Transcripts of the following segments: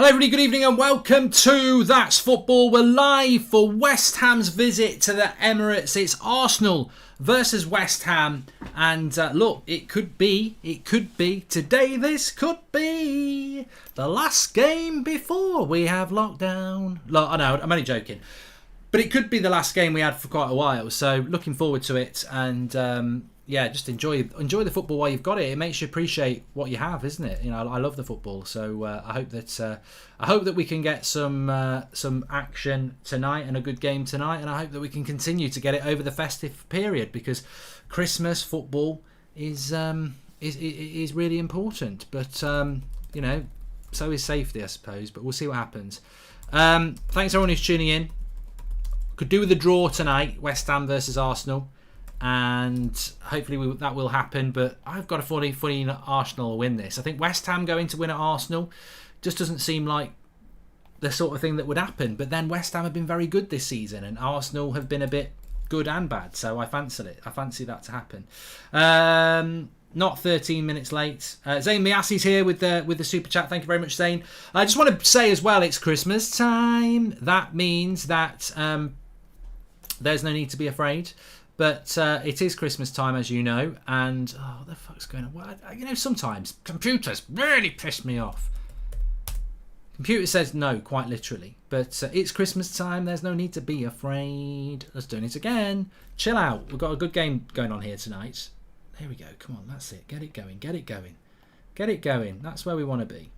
Hello everybody, good evening and welcome to That's Football. We're live for West Ham's visit to the Emirates. It's Arsenal versus West Ham and look, it could be, today this could be the last game before we have lockdown. I know, I'm only joking. But it could be the last game we had for quite a while, so looking forward to it and yeah, just enjoy the football while you've got it. It makes you appreciate what you have, isn't it? You know, I love the football, so I hope that we can get some action tonight and a good game tonight, and I hope that we can continue to get it over the festive period because Christmas football is really important. But you know, so is safety, I suppose. But we'll see what happens. Thanks everyone who's tuning in. Could do with a draw tonight, West Ham versus Arsenal. And hopefully that will happen, but I've got a funny Arsenal will win this. I think West Ham going to win at Arsenal just doesn't seem like the sort of thing that would happen. But then West Ham have been very good this season, and Arsenal have been a bit good and bad. So I fancy it. I fancy that to happen. Not 13 minutes late. Zayn Miasi's here with the super chat. Thank you very much, Zayn. I just want to say as well, it's Christmas time. That means that there's no need to be afraid. But it is Christmas time, as you know, and what the fuck's going on? Well, you know, sometimes computers really piss me off. Computer says no, quite literally. But it's Christmas time. There's no need to be afraid. Let's do it again. Chill out. We've got a good game going on here tonight. There we go. Come on, that's it. Get it going. Get it going. Get it going. That's where we want to be.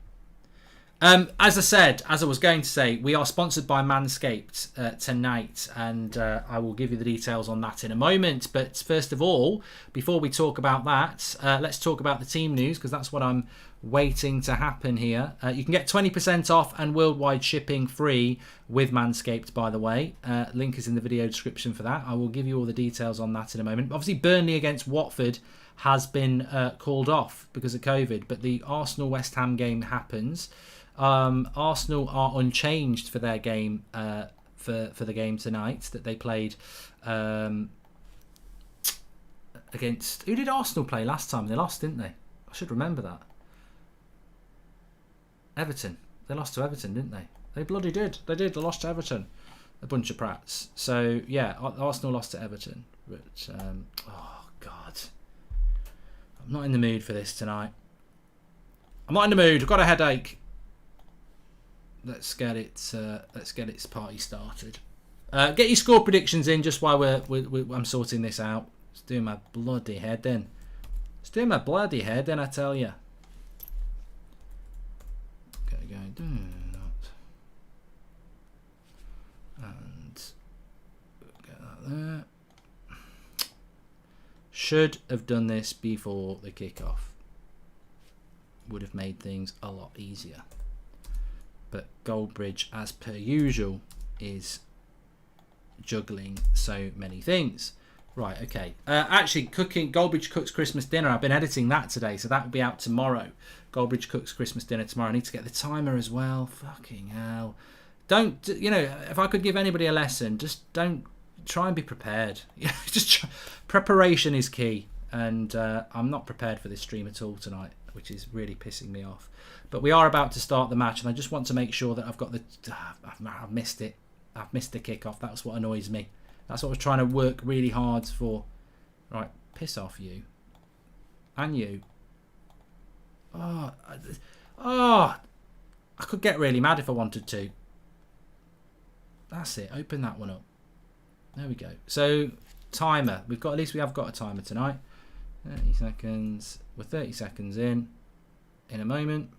As I was going to say, we are sponsored by Manscaped tonight, and I will give you the details on that in a moment. But first of all, before we talk about that, let's talk about the team news, because that's what I'm waiting to happen here. You can get 20% off and worldwide shipping free with Manscaped, by the way. Link is in the video description for that. I will give you all the details on that in a moment. Obviously, Burnley against Watford has been called off because of COVID, but the Arsenal-West Ham game happens. Arsenal are unchanged for their game for the game tonight that they played against. Who did Arsenal play last time? They lost, didn't they? I should remember that. Everton. They lost to Everton, didn't they? They bloody did. They did. They lost to Everton. A bunch of prats. So yeah, Arsenal lost to Everton. But oh god, I'm not in the mood for this tonight. I'm not in the mood. I've got a headache. Let's get its party started. Get your score predictions in just while I'm sorting this out. It's doing my bloody head in. I tell you. Okay, going that. And get that there. Should have done this before the kickoff. Would have made things a lot easier. But Goldbridge, as per usual, is juggling so many things. Right, okay. Actually, Goldbridge cooks Christmas dinner. I've been editing that today, so that will be out tomorrow. Goldbridge cooks Christmas dinner tomorrow. I need to get the timer as well. Fucking hell. Don't, you know, if I could give anybody a lesson, just don't try and be prepared. Preparation is key. And I'm not prepared for this stream at all tonight, which is really pissing me off. But we are about to start the match, and I just want to make sure that I've got the... I've missed it. I've missed the kickoff. That's what annoys me. That's what I was trying to work really hard for. Right, piss off, you. And you. Oh, I could get really mad if I wanted to. That's it. Open that one up. There we go. So, timer. At least we have got a timer tonight. 30 seconds. We're 30 seconds in a moment.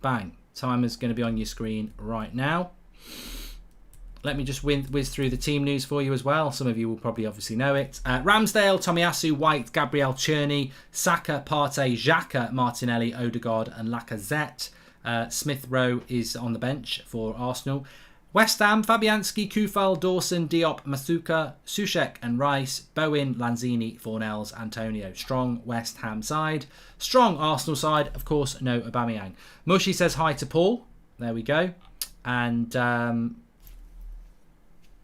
Bang. Timer's going to be on your screen right now. Let me just whiz through the team news for you as well. Some of you will probably obviously know it. Ramsdale, Tomiyasu, White, Gabriel Cherney, Saka, Partey, Xhaka, Martinelli, Odegaard and Lacazette. Smith Rowe is on the bench for Arsenal. West Ham, Fabianski, Kufal, Dawson, Diop, Masuka, Soucek and Rice, Bowen, Lanzini, Fornells, Antonio. Strong West Ham side. Strong Arsenal side. Of course, no Aubameyang. Mushy says hi to Paul. There we go. And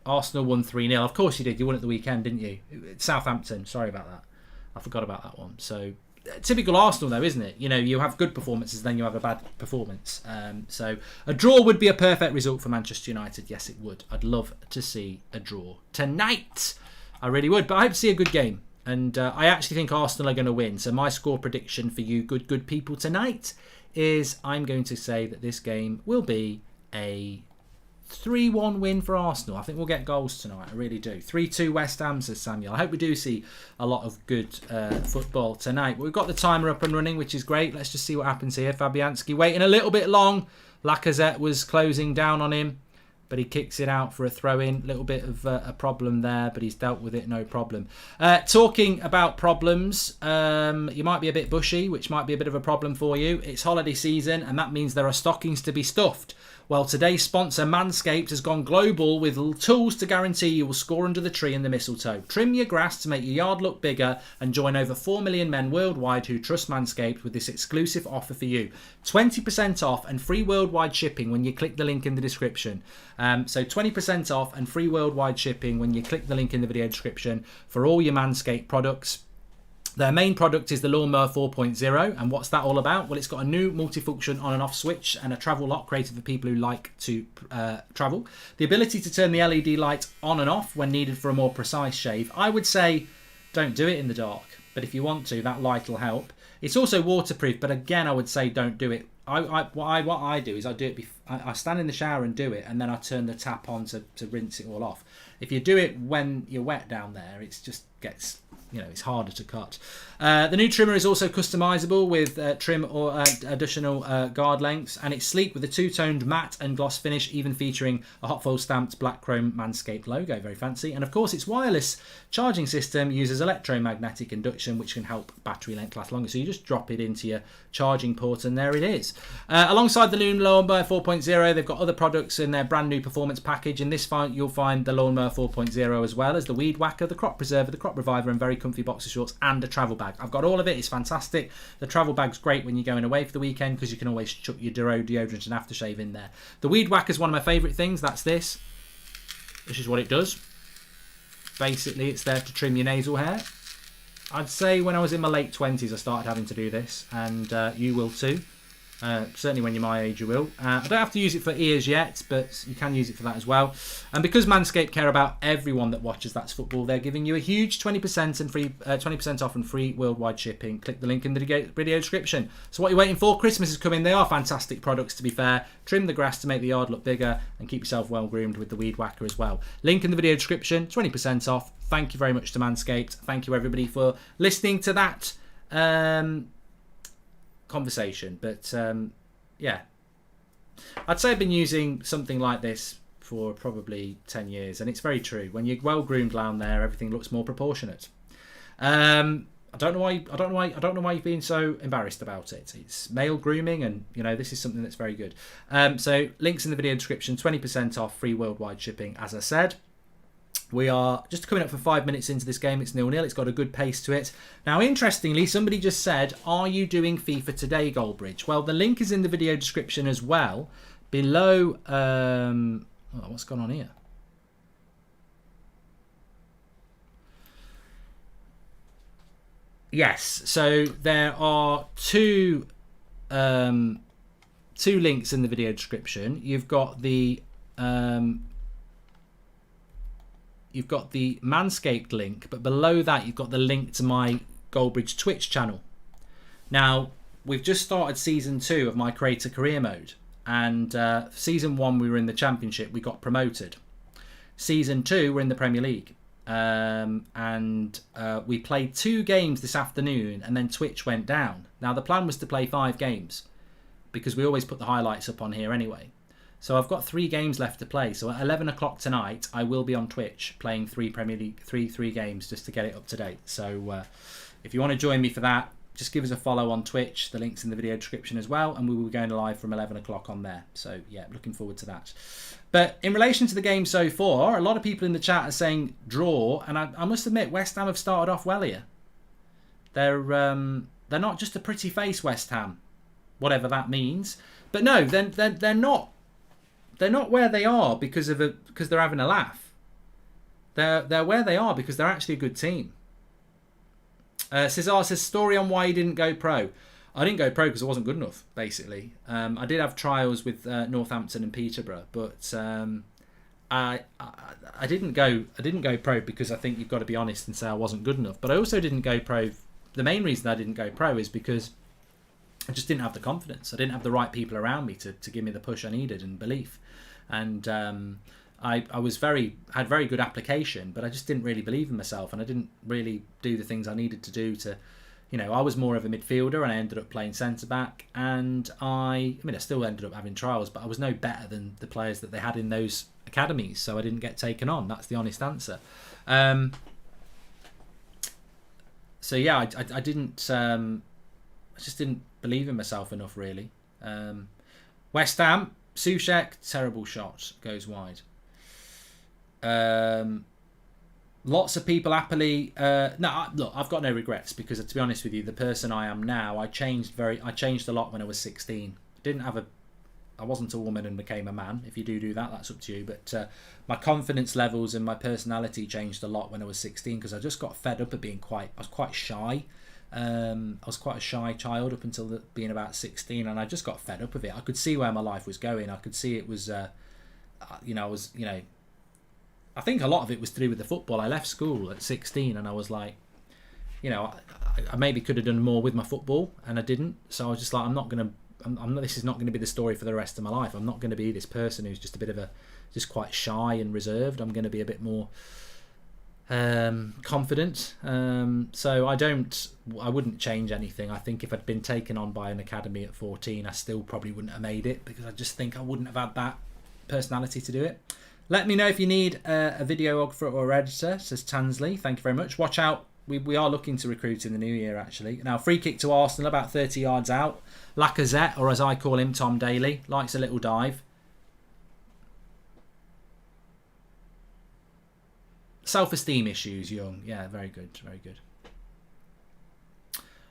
Arsenal won 3-0. Of course you did. You won at the weekend, didn't you? Southampton. Sorry about that. I forgot about that one. So typical Arsenal though, isn't it? You know, you have good performances, then you have a bad performance. So a draw would be a perfect result for Manchester United. Yes, it would. I'd love to see a draw tonight. I really would. But I hope to see a good game. And I actually think Arsenal are going to win. So my score prediction for you good people tonight is I'm going to say that this game will be a 3-1 win for Arsenal. I think we'll get goals tonight. I really do. 3-2 West Ham, says Samuel. I hope we do see a lot of good football tonight. But we've got the timer up and running, which is great. Let's just see what happens here. Fabianski waiting a little bit long. Lacazette was closing down on him, but he kicks it out for a throw-in. A little bit of a problem there, but he's dealt with it, no problem. Talking about problems, you might be a bit bushy, which might be a bit of a problem for you. It's holiday season, and that means there are stockings to be stuffed. Well, today's sponsor, Manscaped, has gone global with tools to guarantee you will score under the tree and the mistletoe. Trim your grass to make your yard look bigger and join over 4 million men worldwide who trust Manscaped with this exclusive offer for you. 20% off and free worldwide shipping when you click the link in the description. So 20% off and free worldwide shipping when you click the link in the video description for all your Manscaped products. Their main product is the Lawnmower 4.0, and what's that all about? Well, it's got a new multifunction on and off switch and a travel lock created for people who like to travel. The ability to turn the LED light on and off when needed for a more precise shave. I would say don't do it in the dark, but if you want to, that light will help. It's also waterproof, but again, I would say don't do it. What I do is I do it. I stand in the shower and do it, and then I turn the tap on to rinse it all off. If you do it when you're wet down there, it just gets, it's harder to cut. The new trimmer is also customizable with trim or additional guard lengths, and it's sleek with a two-toned matte and gloss finish, even featuring a hot foil stamped black chrome Manscaped logo. Very fancy. And of course, its wireless charging system uses electromagnetic induction, which can help battery length last longer. So you just drop it into your charging port, and there it is. Alongside the new Lawnmower 4.0, they've got other products in their brand new performance package. In this you'll find the Lawnmower 4.0 as well as the Weed Whacker, the Crop Preserver, the Crop Reviver, and very comfy boxer shorts, and a travel bag. I've got all of it. It's fantastic. The travel bag's great when you're going away for the weekend because you can always chuck your deodorant and aftershave in there. The Weed Whacker is one of my favourite things. That's this. This is what it does. Basically, it's there to trim your nasal hair. I'd say when I was in my late 20s, I started having to do this, and you will too. Certainly when you're my age, you will. I don't have to use it for ears yet, but you can use it for that as well. And because Manscaped care about everyone that watches That's Football, they're giving you a huge 20% and free 20% off and free worldwide shipping. Click the link in the video description. So what are you waiting for? Christmas is coming. They are fantastic products, to be fair. Trim the grass to make the yard look bigger and keep yourself well groomed with the Weed Whacker as well. Link in the video description. 20% off. Thank you very much to Manscaped. Thank you everybody for listening to that conversation. But yeah, I'd say I've been using something like this for probably 10 years, and it's very true. When you're well groomed down there, everything looks more proportionate. I don't know why you've been so embarrassed about it. It's male grooming, and this is something that's very good. So links in the video description. 20% off, free worldwide shipping, as I said. We are just coming up for 5 minutes into this game. It's 0-0. It's got a good pace to it. Now, interestingly, somebody just said, are you doing FIFA today, Goldbridge? Well, the link is in the video description as well. Below... what's gone on here? Yes, so there are two links in the video description. You've got the... You've got the Manscaped link, but below that you've got the link to my Goldbridge Twitch channel. Now, we've just started Season 2 of my Creator Career Mode, and Season 1 we were in the Championship, we got promoted. Season 2 we're in the Premier League, and we played 2 games this afternoon, and then Twitch went down. Now, the plan was to play 5 games, because we always put the highlights up on here anyway. So I've got 3 games left to play. So at 11 o'clock tonight, I will be on Twitch playing 3 Premier League, three games just to get it up to date. So if you want to join me for that, just give us a follow on Twitch. The link's in the video description as well, and we will be going live from 11 o'clock on there. So yeah, looking forward to that. But in relation to the game so far, a lot of people in the chat are saying draw, and I must admit West Ham have started off well here. They're not just a pretty face, West Ham, whatever that means. But no, they're not. They're not where they are because they're having a laugh. They're where they are because they're actually a good team. Cesar says, story on why you didn't go pro. I didn't go pro because I wasn't good enough, basically. I did have trials with Northampton and Peterborough, but I didn't go pro because I think you've got to be honest and say I wasn't good enough. But I also didn't go pro. The main reason I didn't go pro is because I just didn't have the confidence. I didn't have the right people around me to give me the push I needed and belief. And I had very good application, but I just didn't really believe in myself, and I didn't really do the things I needed to do to, I was more of a midfielder, and I ended up playing centre back, and I still ended up having trials, but I was no better than the players that they had in those academies, so I didn't get taken on. That's the honest answer. So yeah, I didn't. I just didn't believe in myself enough, really. West Ham, Soucek, terrible shot, goes wide. Lots of people happily. Look, I've got no regrets because, to be honest with you, the person I am now, I changed a lot when I was 16. I wasn't a woman and became a man. If you do that, that's up to you. But my confidence levels and my personality changed a lot when I was 16 because I just got fed up of being I was quite shy. I was quite a shy child up until being about 16, and I just got fed up of it. I could see where my life was going. I could see it was, I think a lot of it was to do with the football. I left school at 16, and I was like, I maybe could have done more with my football, and I didn't. So I was just like, this is not going to be the story for the rest of my life. I'm not going to be this person who's just a bit of just quite shy and reserved. I'm going to be a bit more confident. So I wouldn't change anything. I think if I'd been taken on by an academy at 14, I still probably wouldn't have made it because I just think I wouldn't have had that personality to do it. Let me know if you need a videographer or editor, says Tansley. Thank you very much. Watch out. We are looking to recruit in the new year, actually. Now, free kick to Arsenal, about 30 yards out. Lacazette, or as I call him, Tom Daly, likes a little dive. Self-esteem issues, Young. Yeah, very good, very good.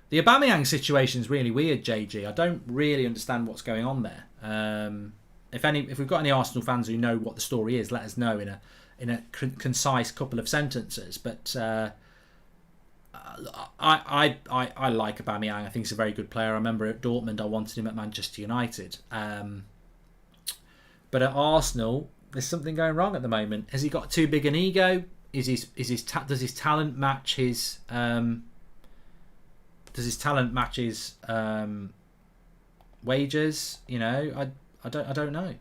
The Aubameyang situation is really weird, JG. I don't really understand what's going on there. If we've got any Arsenal fans who know what the story is, let us know in a concise couple of sentences. But I like Aubameyang. I think he's a very good player. I remember at Dortmund, I wanted him at Manchester United. But at Arsenal, there's something going wrong at the moment. Has he got too big an ego? Does his talent match his wages? I don't know.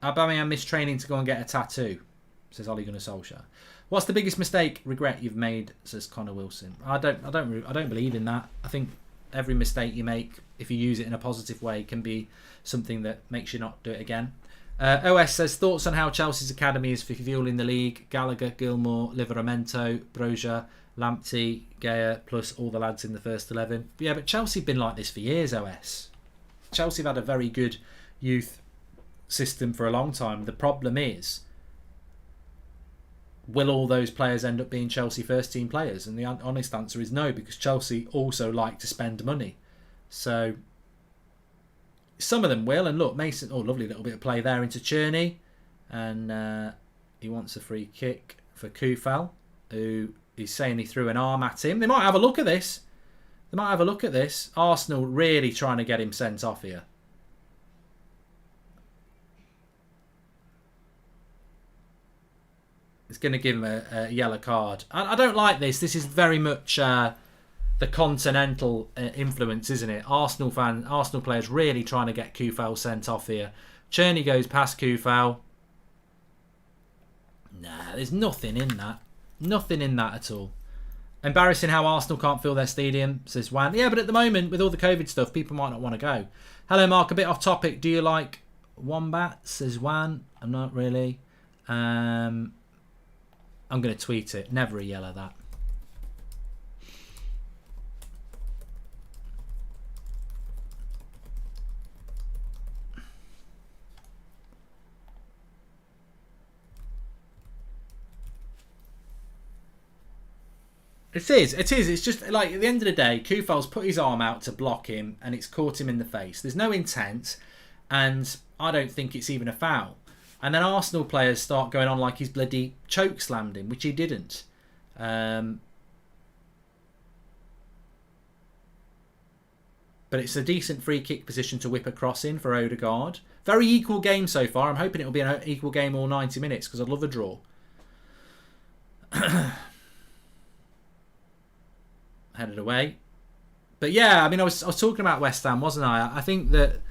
Aubameyang missed training to go and get a tattoo, says Ole Gunnar Solskjaer. What's the biggest regret you've made, says Connor Wilson? I don't believe in that. I think every mistake you make, if you use it in a positive way, can be something that makes you not do it again. OS says, thoughts on how Chelsea's academy is for fueling the league? Gallagher, Gilmore, Livramento, Broja, Lamptey, Gea, plus all the lads in the first 11. Yeah, but Chelsea have been like this for years, OS. Chelsea have had a very good youth system for a long time. The problem is, will all those players end up being Chelsea first team players? And the honest answer is no, because Chelsea also like to spend money. So some of them will. And look, Mason, lovely little bit of play there into Cherney. And he wants a free kick for Kufal, who is saying he threw an arm at him. They might have a look at this. Arsenal really trying to get him sent off here. It's going to give him a yellow card. I don't like this. This is very much the continental influence, isn't it? Arsenal players really trying to get Kufal sent off here. Cherney goes past Kufal. Nah, there's nothing in that. Nothing in that at all. Embarrassing how Arsenal can't fill their stadium, says Wan. Yeah, but at the moment, with all the COVID stuff, people might not want to go. Hello, Mark. A bit off topic. Do you like wombats, says Wan? I'm not really. I'm going to tweet it. Never a yellow, that. It is. It's just like at the end of the day, Kufal's put his arm out to block him and it's caught him in the face. There's no intent, and I don't think it's even a foul. And then Arsenal players start going on like he's bloody choke slammed him, which he didn't. But it's a decent free kick position to whip a cross in for Odegaard. Very equal game so far. I'm hoping it'll be an equal game all 90 minutes because I'd love a draw. Headed away. But yeah, I mean, I was talking about West Ham, wasn't I? I think that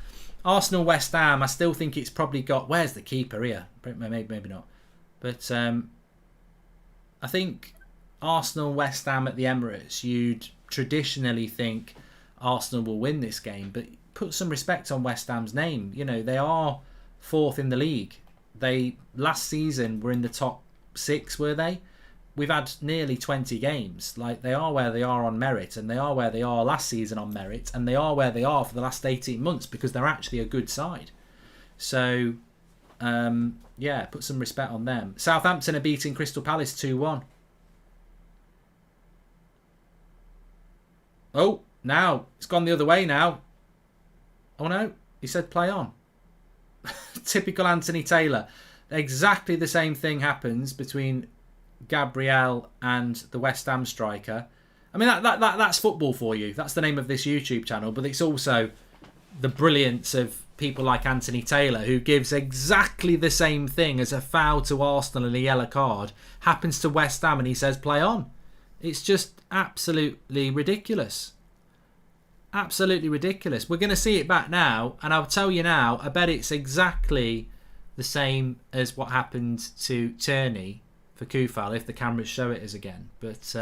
Arsenal, West Ham, I still think it's probably got... Where's the keeper here? Maybe not. But I think Arsenal, West Ham at the Emirates, you'd traditionally think Arsenal will win this game. But put some respect on West Ham's name. You know, they are 4th in the league. They, last season, were in the top 6, were they? We've had nearly 20 games. Like, they are where they are on merit, and they are where they are last season on merit, and they are where they are for the last 18 months because they're actually a good side. So, yeah, put some respect on them. Southampton are beating Crystal Palace 2-1. Oh, now, it's gone the other way now. Oh no, he said play on. Typical Anthony Taylor. Exactly the same thing happens between Gabriel and the West Ham striker. I mean, that's football for you. That's the name of this YouTube channel, but it's also the brilliance of people like Anthony Taylor, who gives exactly the same thing as a foul to Arsenal and a yellow card happens to West Ham, and he says play on. It's just absolutely ridiculous. Absolutely ridiculous. We're going to see it back now, and I'll tell you now, I bet it's exactly the same as what happened to Tierney for Koufal, if the cameras show it as again. But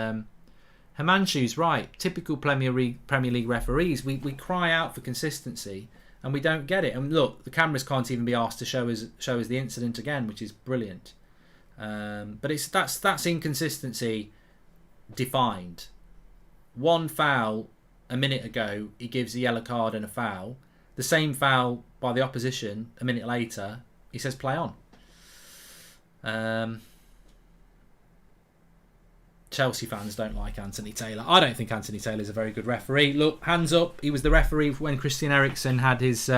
Himanshu's right. Typical Premier League referees. We cry out for consistency and we don't get it. And look, the cameras can't even be asked to show us the incident again, which is brilliant. But that's inconsistency defined. One foul a minute ago, he gives a yellow card and a foul. The same foul by the opposition a minute later, he says play on. Chelsea fans don't like Anthony Taylor. I don't think Anthony Taylor's a very good referee. Look, hands up, he was the referee when Christian Eriksen had his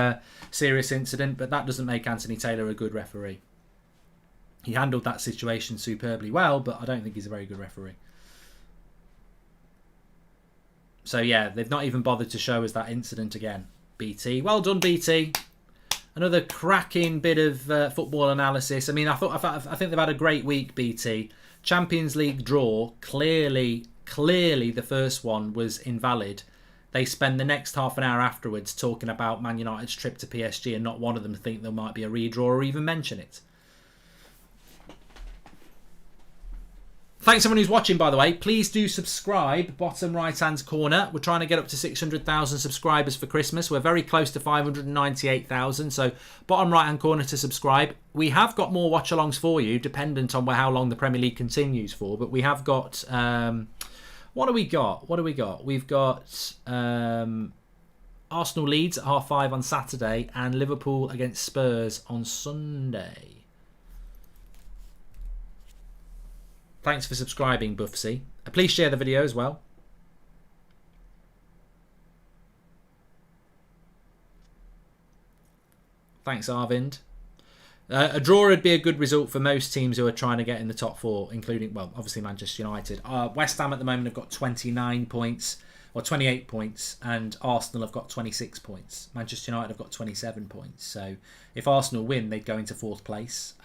serious incident, but that doesn't make Anthony Taylor a good referee. He handled that situation superbly well, but I don't think he's a very good referee. So yeah, they've not even bothered to show us that incident again. BT, well done BT. Another cracking bit of football analysis. I mean, I think they've had a great week, BT. Champions League draw, clearly the first one was invalid. They spend the next half an hour afterwards talking about Man United's trip to PSG, and not one of them think there might be a redraw or even mention it. Thanks everyone who's watching, by the way. Please do subscribe, bottom right-hand corner. We're trying to get up to 600,000 subscribers for Christmas. We're very close to 598,000, so bottom right-hand corner to subscribe. We have got more watch-alongs for you, dependent on how long the Premier League continues for, but we have got... what do we got? We've got Arsenal Leeds at 5:30 on Saturday and Liverpool against Spurs on Sunday. Thanks for subscribing, Buffsy. Please share the video as well. Thanks, Arvind. A draw would be a good result for most teams who are trying to get in the top 4, including, well, obviously Manchester United. West Ham at the moment have got 29 points, or 28 points, and Arsenal have got 26 points. Manchester United have got 27 points. So if Arsenal win, they'd go into 4th place.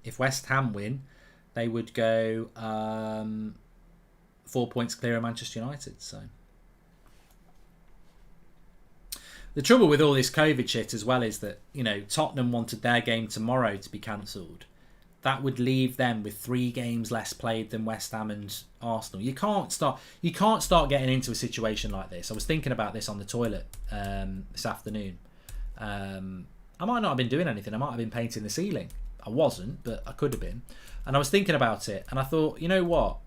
If West Ham win, they would go 4 points clear of Manchester United. So the trouble with all this COVID shit as well is that, you know, Tottenham wanted their game tomorrow to be cancelled. That would leave them with 3 games less played than West Ham and Arsenal. You can't start getting into a situation like this. I was thinking about this on the toilet this afternoon. I might not have been doing anything. I might have been painting the ceiling. I wasn't, but I could have been. And I was thinking about it, and I thought, you know what?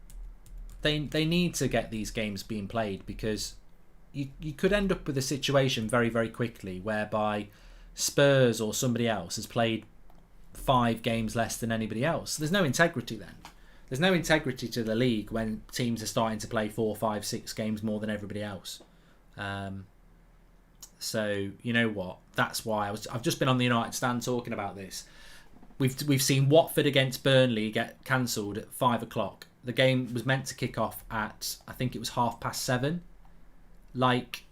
They need to get these games being played, because you could end up with a situation very, very quickly whereby Spurs or somebody else has played 5 games less than anybody else. There's no integrity then. There's no integrity to the league when teams are starting to play 4, 5, 6 games more than everybody else. So, you know what? That's why I've just been on the United stand talking about this. We've seen Watford against Burnley get cancelled at 5 o'clock. The game was meant to kick off at, I think it was 7:30. Like,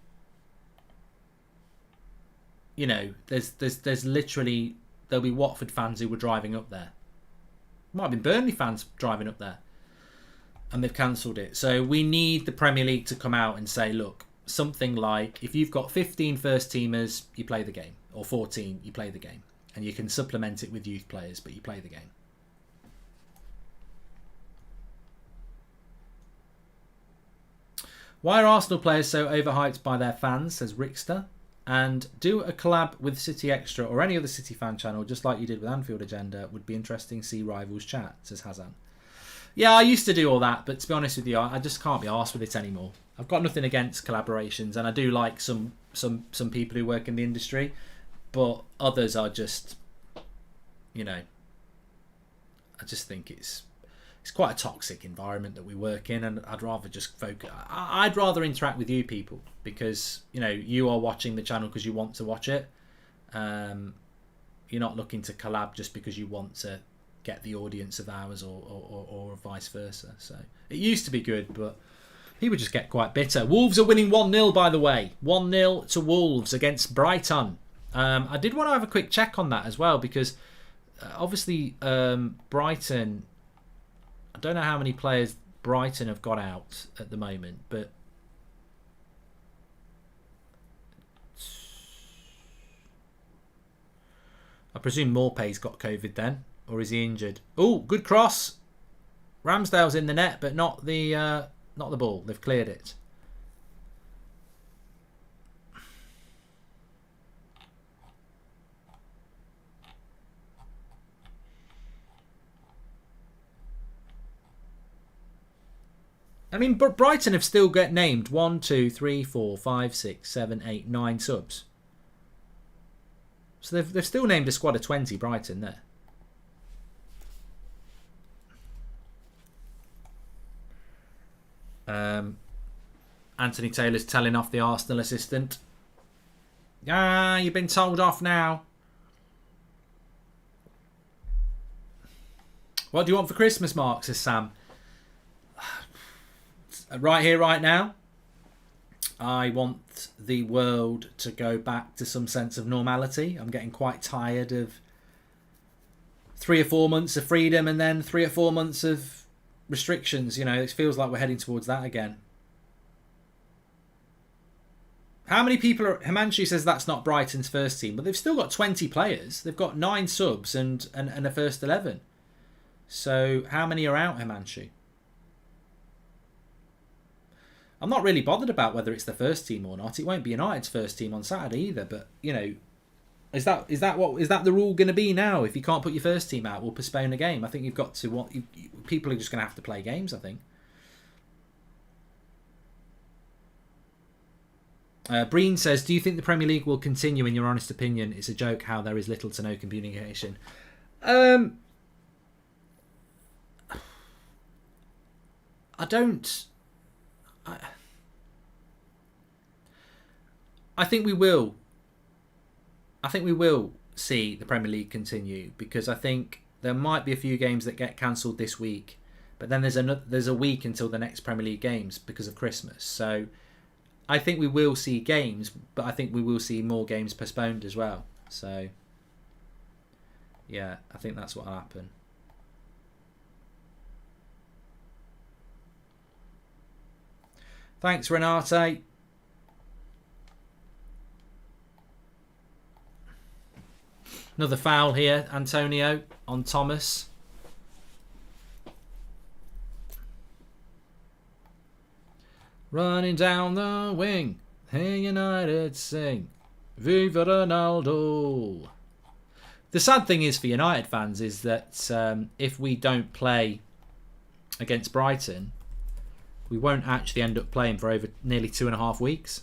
you know, there's literally, there'll be Watford fans who were driving up there. Might have been Burnley fans driving up there, and they've cancelled it. So we need the Premier League to come out and say, look, something like, if you've got 15 first teamers, you play the game, or 14, you play the game, and you can supplement it with youth players, but you play the game. Why are Arsenal players so overhyped by their fans, says Rickster? And do a collab with City Extra or any other City fan channel, just like you did with Anfield Agenda. Would be interesting to see rivals chat, says Hazan. Yeah, I used to do all that, but to be honest with you, I just can't be arsed with it anymore. I've got nothing against collaborations, and I do like some people who work in the industry, but others are just, you know, I just think it's quite a toxic environment that we work in, and I'd rather just focus. I'd rather interact with you people, because, you know, you are watching the channel because you want to watch it. You're not looking to collab just because you want to get the audience of ours, or vice versa. So it used to be good, but people just get quite bitter. Wolves are winning 1-0, by the way. 1-0 to Wolves against Brighton. I did want to have a quick check on that as well, because obviously Brighton, I don't know how many players Brighton have got out at the moment, but I presume Morpay's got COVID then, or is he injured? Oh, good cross. Ramsdale's in the net, but not the ball. They've cleared it. I mean, but Brighton have still got named 1, 2, 3, 4, 5, 6, 7, 8, 9 subs. So they've still named a squad of 20, Brighton, there. Anthony Taylor's telling off the Arsenal assistant. Ah, you've been told off now. What do you want for Christmas, Mark, says Sam. Right here, right now, I want the world to go back to some sense of normality. I'm getting quite tired of 3 or 4 months of freedom and then 3 or 4 months of restrictions. You know, it feels like we're heading towards that again. How many people are... Himanshu says that's not Brighton's first team, but they've still got 20 players. They've got 9 subs and a first 11. So how many are out, Himanshu? I'm not really bothered about whether it's the first team or not. It won't be United's first team on Saturday either. But, you know, is that the rule going to be now? If you can't put your first team out, we'll postpone a game. I think you've got to... people are just going to have to play games, I think. Breen says, do you think the Premier League will continue, in your honest opinion? It's a joke how there is little to no communication. I don't... I think we will. I think we will see the Premier League continue, because I think there might be a few games that get cancelled this week, but then there's a week until the next Premier League games because of Christmas. So I think we will see games, but I think we will see more games postponed as well. So yeah, I think that's what will happen. Thanks, Renate. Another foul here, Antonio, on Thomas. Running down the wing, hey United sing, Viva Ronaldo. The sad thing is for United fans is that if we don't play against Brighton, we won't actually end up playing for over nearly 2.5 weeks.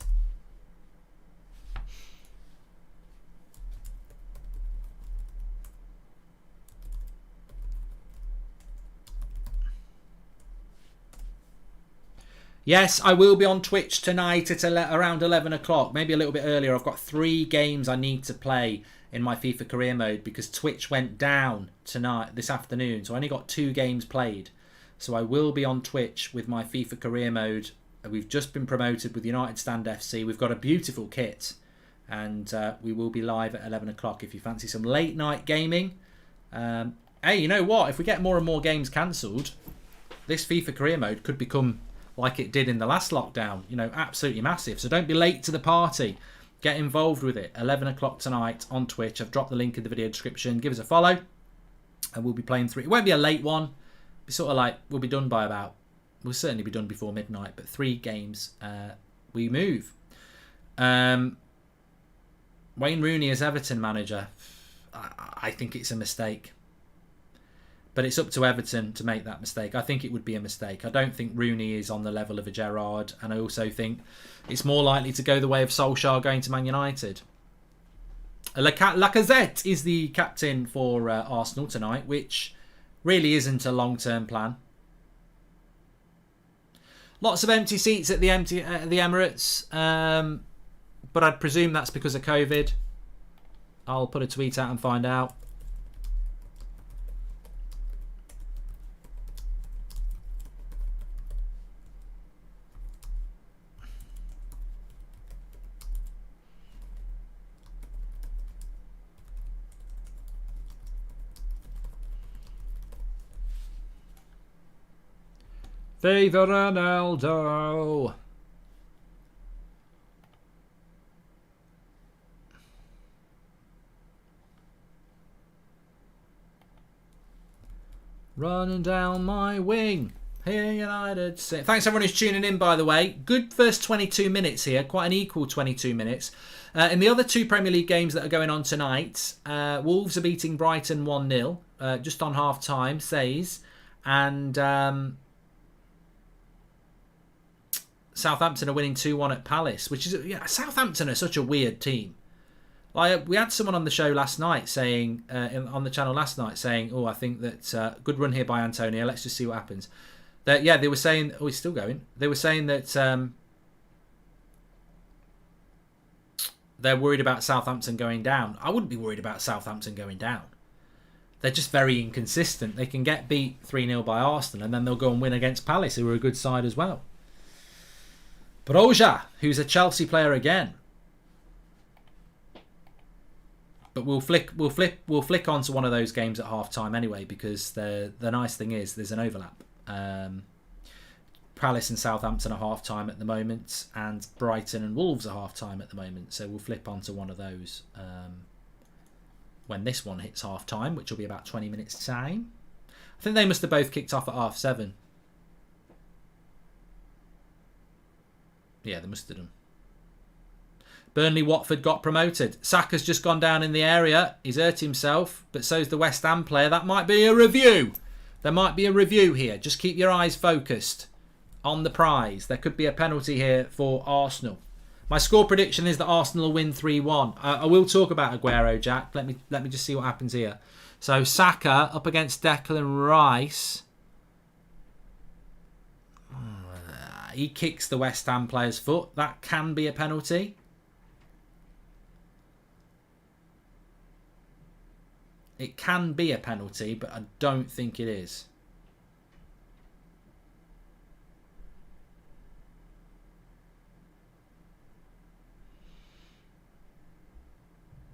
Yes, I will be on Twitch tonight at around 11 o'clock, maybe a little bit earlier. I've got 3 games I need to play in my FIFA career mode because Twitch went down this afternoon. So I only got 2 games played. So I will be on Twitch with my FIFA career mode. We've just been promoted with United Stand FC. We've got a beautiful kit. And we will be live at 11 o'clock if you fancy some late night gaming. Hey, you know what? If we get more and more games cancelled, this FIFA career mode could become like it did in the last lockdown. You know, absolutely massive. So don't be late to the party. Get involved with it. 11 o'clock tonight on Twitch. I've dropped the link in the video description. Give us a follow. And we'll be playing 3. It won't be a late one. It'll be sort of like, we'll be done by about, we'll certainly be done before midnight. But 3 games, we move. Wayne Rooney as Everton manager. I think it's a mistake. But it's up to Everton to make that mistake. I think it would be a mistake. I don't think Rooney is on the level of a Gerrard. And I also think it's more likely to go the way of Solskjaer going to Man United. Lacazette is the captain for Arsenal tonight, which really isn't a long-term plan. Lots of empty seats at the Emirates. But I'd presume that's because of COVID. I'll put a tweet out and find out. Viva Ronaldo! Running down my wing. Here United. Thanks everyone who's tuning in, by the way. Good first 22 minutes here. Quite an equal 22 minutes. In the other 2 Premier League games that are going on tonight, Wolves are beating Brighton 1-0. Just on half-time, says. And Southampton are winning 2-1 at Palace. Which is, yeah, Southampton are such a weird team. Like, we had someone on the show last night saying, on the channel last night saying, oh, I think that good run here by Antonio. Let's just see what happens. That, yeah, they were saying, oh, he's still going. They were saying that they're worried about Southampton going down. I wouldn't be worried about Southampton going down. They're just very inconsistent. They can get beat 3-0 by Arsenal and then they'll go and win against Palace, who are a good side as well. Broja, who's a Chelsea player again. But we'll flick onto one of those games at half time anyway, because the nice thing is there's an overlap. Palace and Southampton are half time at the moment, and Brighton and Wolves are half time at the moment. So we'll flip onto one of those when this one hits half time, which will be about 20 minutes time. I think they must have both kicked off at 7:30. Yeah, they must have done. Burnley Watford got promoted. Saka's just gone down in the area. He's hurt himself, but so's the West Ham player. That might be a review. There might be a review here. Just keep your eyes focused on the prize. There could be a penalty here for Arsenal. My score prediction is that Arsenal will win 3-1. I will talk about Aguero, Jack. Let me just see what happens here. So Saka up against Declan Rice. He kicks the West Ham player's foot. That can be a penalty. It can be a penalty, but I don't think it is.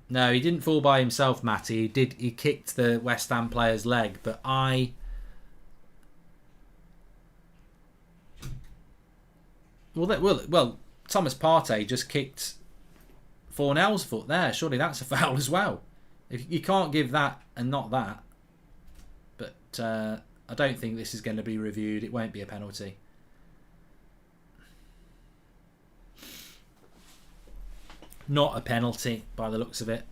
No, he didn't fall by himself, Matty. He kicked the West Ham player's leg, but Well, Thomas Partey just kicked Fornell's foot there. Surely that's a foul as well. If you can't give that and not that. But I don't think this is going to be reviewed. It won't be a penalty. Not a penalty by the looks of it.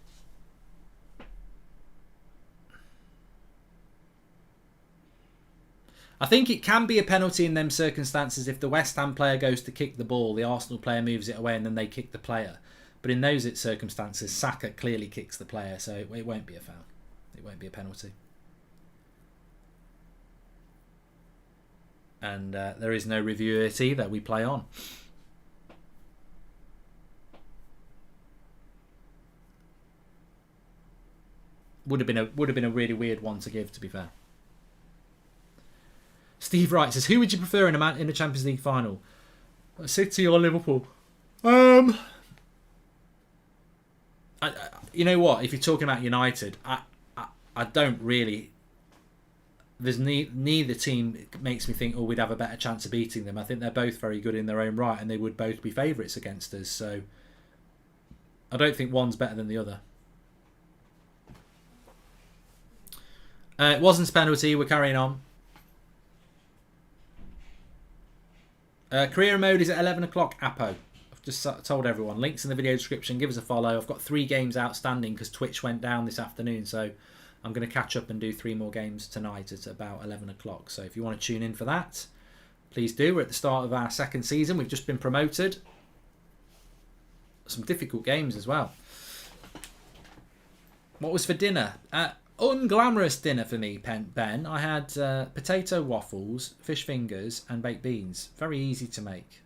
I think it can be a penalty in them circumstances if the West Ham player goes to kick the ball, the Arsenal player moves it away and then they kick the player. But in those circumstances, Saka clearly kicks the player, so it won't be a foul. It won't be a penalty. And there is no review of it either. We play on. Would have been a really weird one to give, to be fair. Steve Wright says, who would you prefer in a Champions League final? City or Liverpool? You know what? If you're talking about United, I don't really. There's neither team makes me think, oh, we'd have a better chance of beating them. I think they're both very good in their own right, and they would both be favourites against us. So I don't think one's better than the other. It wasn't a penalty. We're carrying on. Career mode is at 11 o'clock, Apo. I've just told everyone. Links in the video description. Give us a follow. I've got 3 games outstanding because Twitch went down this afternoon. So I'm going to catch up and do 3 more games tonight at about 11 o'clock. So if you want to tune in for that, please do. We're at the start of our 2nd season. We've just been promoted. Some difficult games as well. What was for dinner? Unglamorous dinner for me, Ben. I had potato waffles, fish fingers and baked beans. Very easy to make.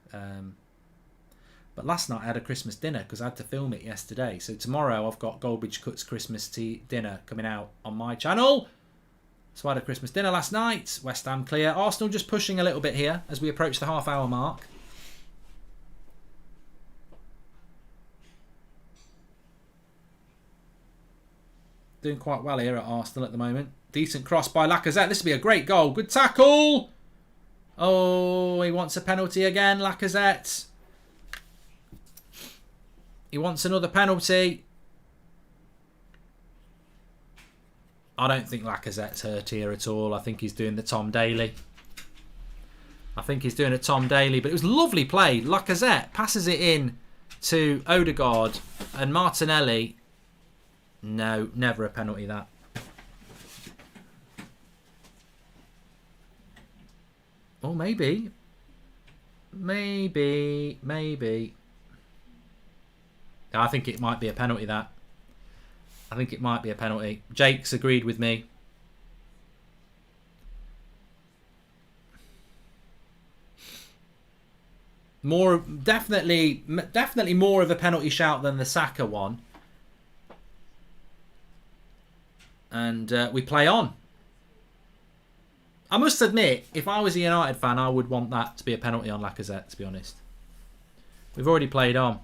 But last night I had a Christmas dinner because I had to film it yesterday. So tomorrow I've got Goldbridge Cuts Christmas dinner coming out on my channel. So I had a Christmas dinner last night. West Ham clear. Arsenal just pushing a little bit here as we approach the half-hour mark. Doing quite well here at Arsenal at the moment. Decent cross by Lacazette. This would be a great goal. Good tackle. Oh, he wants a penalty again, Lacazette. He wants another penalty. I don't think Lacazette's hurt here at all. I think he's doing the Tom Daly. But it was lovely play. Lacazette passes it in to Odegaard and Martinelli. No, never a penalty that. Oh, maybe. Maybe. I think it might be a penalty that. I think it might be a penalty. Jake's agreed with me. Definitely more of a penalty shout than the Saka one. And we play on. I must admit, if I was a United fan, I would want that to be a penalty on Lacazette, to be honest. We've already played on.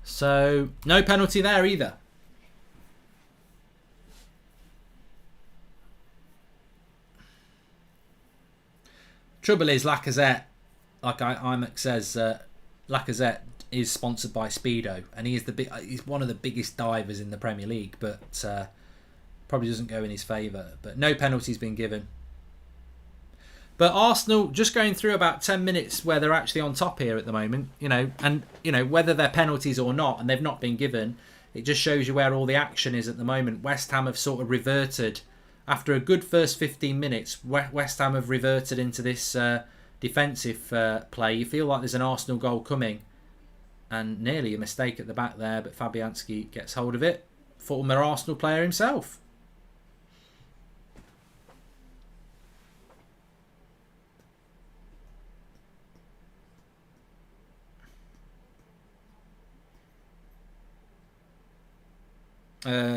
So, no penalty there either. Trouble is, Lacazette, like IMAX says, Lacazette is sponsored by Speedo, and he's one of the biggest divers in the Premier League, but probably doesn't go in his favour. But no penalty's been given. But Arsenal just going through about 10 minutes where they're actually on top here at the moment, and whether they're penalties or not, and they've not been given, it just shows you where all the action is at the moment. West Ham have sort of reverted after a good first 15 minutes. West Ham have reverted into this defensive play. You feel like there's an Arsenal goal coming, and nearly a mistake at the back there, but Fabianski gets hold of it. Former Arsenal player himself.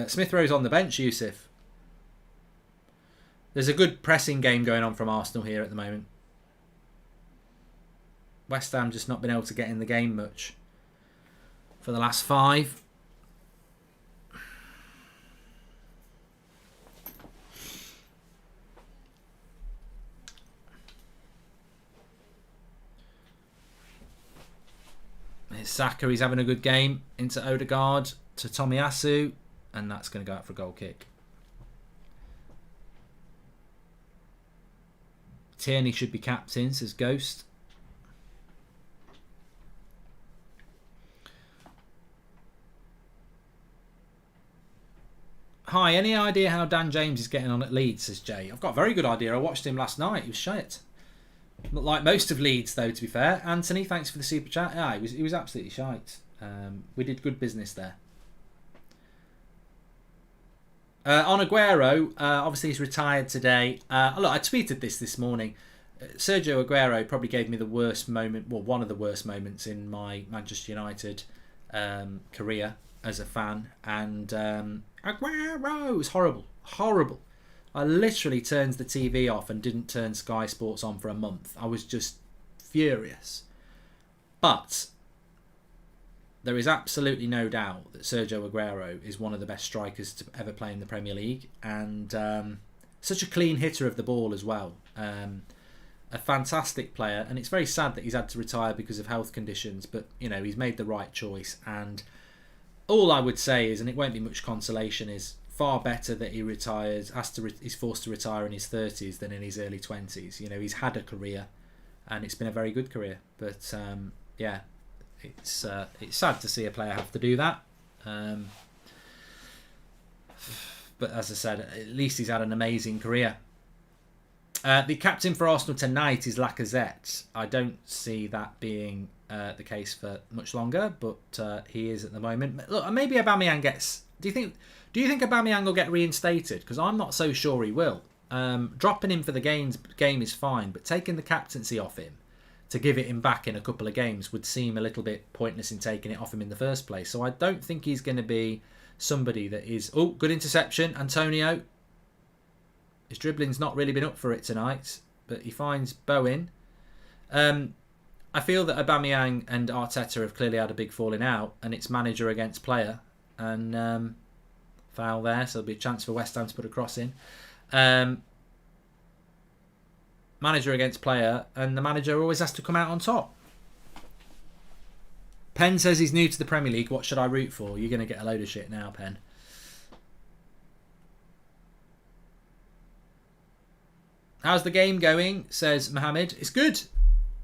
Smith Rowe's on the bench, Yusuf. There's a good pressing game going on from Arsenal here at the moment. West Ham just not been able to get in the game much for the last 5. Here's Saka, he's having a good game. Into Odegaard, to Tomiyasu. And that's going to go out for a goal kick. Tierney should be captain, says Ghost. Hi, any idea how Dan James is getting on at Leeds, says Jay. I've got a very good idea. I watched him last night. He was shit. Not like most of Leeds, though, to be fair. Anthony, thanks for the super chat. Yeah, he was absolutely shite. We did good business there. On Aguero, obviously he's retired today. Look, I tweeted this morning. Sergio Aguero probably gave me the worst moment, well, one of the worst moments in my Manchester United career as a fan. And Aguero, it was horrible. Horrible. I literally turned the TV off and didn't turn Sky Sports on for a month. I was just furious. But there is absolutely no doubt that Sergio Aguero is one of the best strikers to ever play in the Premier League, and such a clean hitter of the ball as well. A fantastic player, and it's very sad that he's had to retire because of health conditions, but you know, he's made the right choice. And all I would say is, and it won't be much consolation, is far better that he retires, he's forced to retire in his 30s than in his early 20s. You know, he's had a career, and it's been a very good career. But yeah, it's sad to see a player have to do that. But as I said, at least he's had an amazing career. The captain for Arsenal tonight is Lacazette. I don't see that being the case for much longer, but he is at the moment. Look, maybe Aubameyang gets. Do you think Aubameyang will get reinstated? Because I'm not so sure he will. Dropping him for the game is fine, but taking the captaincy off him to give it him back in a couple of games would seem a little bit pointless in taking it off him in the first place. So I don't think he's going to be somebody that is. Oh, good interception, Antonio. His dribbling's not really been up for it tonight, but he finds Bowen. I feel that Aubameyang and Arteta have clearly had a big falling out, and it's manager against player. And foul there, so there'll be a chance for West Ham to put a cross in. Manager against player, and the manager always has to come out on top. Penn says he's new to the Premier League. What should I root for? You're going to get a load of shit now, Penn. How's the game going? Says Mohammed. It's good.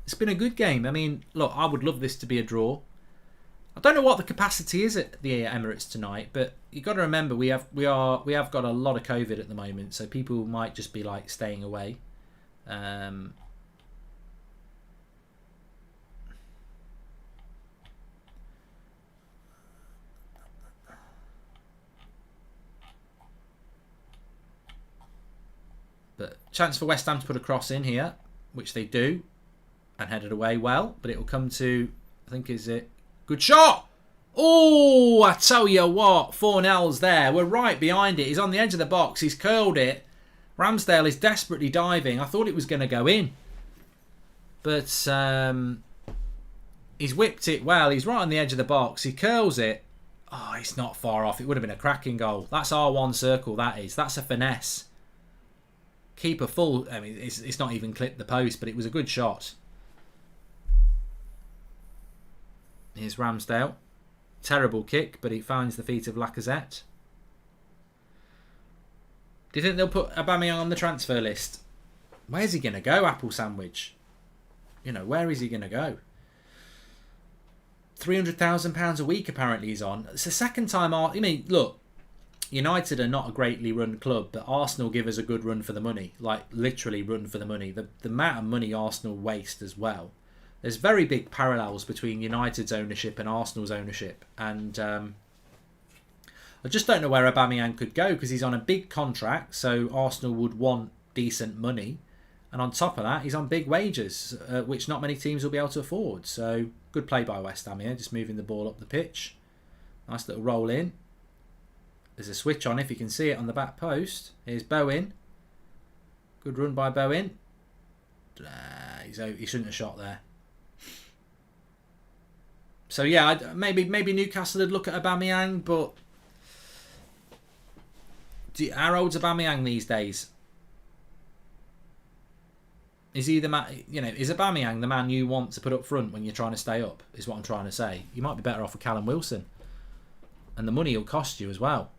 It's been a good game. I mean, look, I would love this to be a draw. I don't know what the capacity is at the Emirates tonight, but you've got to remember we have got a lot of COVID at the moment, so people might just be like staying away. But chance for West Ham to put a cross in here, which they do, and headed away well. But it will come to, I think, is it? Good shot! Oh, I tell you what, 4-0's there. We're right behind it. He's on the edge of the box. He's curled it. Ramsdale is desperately diving. I thought it was going to go in. But he's whipped it well. He's right on the edge of the box. He curls it. Oh, it's not far off. It would have been a cracking goal. That's R1 circle, that is. That's a finesse. Keeper full. I mean, it's not even clipped the post, but it was a good shot. Here's Ramsdale. Terrible kick, but he finds the feet of Lacazette. Do you think they'll put Aubameyang on the transfer list? Where's he going to go, Apple Sandwich? You know, where is he going to go? £300,000 a week apparently he's on. It's the second time. I mean, look, United are not a greatly run club, but Arsenal give us a good run for the money. Like, literally run for the money. The amount of money Arsenal waste as well. There's very big parallels between United's ownership and Arsenal's ownership. And I just don't know where Aubameyang could go, because he's on a big contract, so Arsenal would want decent money. And on top of that, he's on big wages, which not many teams will be able to afford. So, good play by West Ham here, just moving the ball up the pitch. Nice little roll in. There's a switch on if you can see it on the back post. Here's Bowen. Good run by Bowen. He shouldn't have shot there. So yeah, maybe Newcastle would look at Aubameyang, but how old's Aubameyang these days? Is he the man? You know, is Aubameyang the man you want to put up front when you're trying to stay up? Is what I'm trying to say. You might be better off with Callum Wilson, and the money will cost you as well.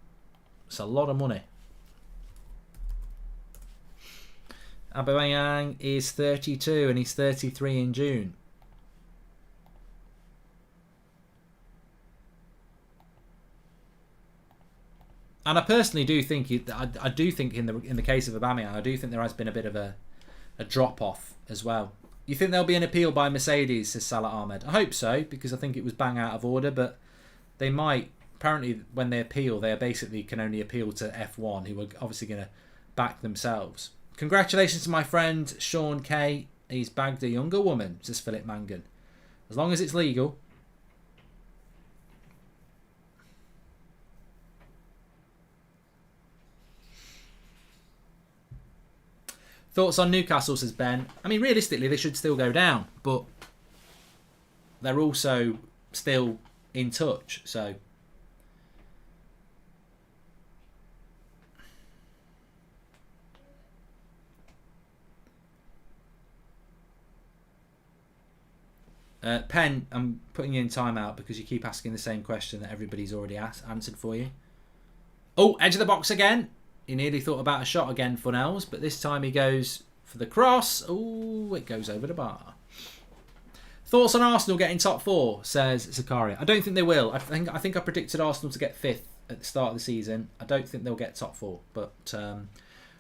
It's a lot of money. Aubameyang is 32 and he's 33 in June. And I personally do think I do think in the case of Aubameyang, I do think there has been a bit of a drop off as well. You think there'll be an appeal by Mercedes, says Salah Ahmed. I hope so, because I think it was bang out of order, but they might. Apparently, when they appeal, they basically can only appeal to F1, who are obviously going to back themselves. Congratulations to my friend Sean Kay. He's bagged a younger woman, says Philip Mangan. As long as it's legal. Thoughts on Newcastle, says Ben. I mean, realistically, they should still go down, but they're also still in touch, so... Pen, I'm putting you in timeout because you keep asking the same question that everybody's already answered for you. Oh, edge of the box again. He nearly thought about a shot again, Funnels, but this time he goes for the cross. Oh, it goes over the bar. Thoughts on Arsenal getting top 4, says Zakaria. I don't think they will. I think I predicted Arsenal to get 5th at the start of the season. I don't think they'll get top 4, but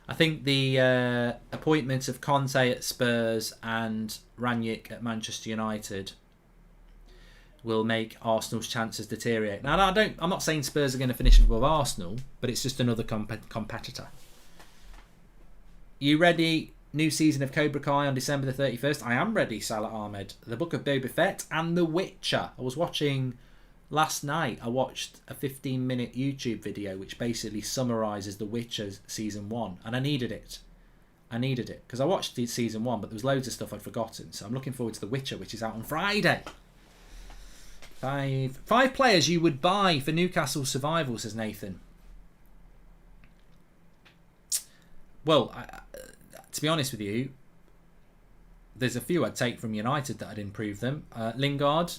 I think the appointment of Conte at Spurs and Rangnick at Manchester United will make Arsenal's chances deteriorate. Now, I'm not saying Spurs are going to finish above Arsenal, but it's just another competitor. You ready? New season of Cobra Kai on December the 31st. I am ready, Salah Ahmed. The Book of Boba Fett and The Witcher. I was watching last night. I watched a 15-minute YouTube video which basically summarises The Witcher's season 1, and I needed it. Because I watched season 1, but there was loads of stuff I'd forgotten. So I'm looking forward to The Witcher, which is out on Friday. Five players you would buy for Newcastle survival, says Nathan. Well, to be honest with you, there's a few I'd take from United that I'd improve them. Lingard,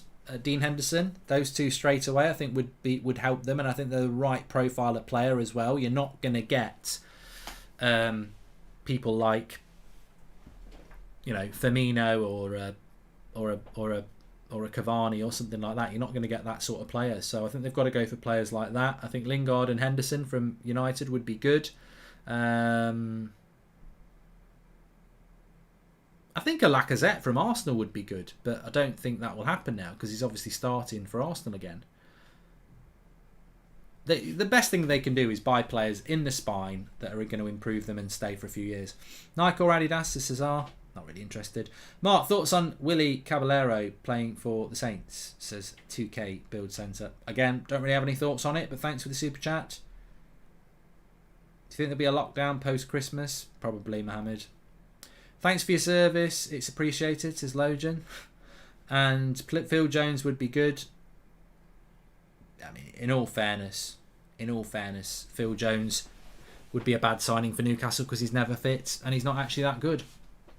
Dean Henderson, those two straight away I think would help them, and I think they're the right profile of player as well. You're not going to get people like, you know, Firmino or a Cavani or something like that. You're not going to get that sort of player. So I think they've got to go for players like that. I think Lingard and Henderson from United would be good. I think a Lacazette from Arsenal would be good, but I don't think that will happen now because he's obviously starting for Arsenal again. The best thing they can do is buy players in the spine that are going to improve them and stay for a few years. Nike or Adidas, Cesar, not really interested. Mark, thoughts on Willie Caballero playing for the Saints, says 2K Build Centre. Again, don't really have any thoughts on it, but thanks for the super chat. Do you think there'll be a lockdown post-Christmas? Probably, Mohammed. Thanks for your service. It's appreciated, says Logan. And Phil Jones would be good. I mean, in all fairness, Phil Jones would be a bad signing for Newcastle because he's never fit and he's not actually that good.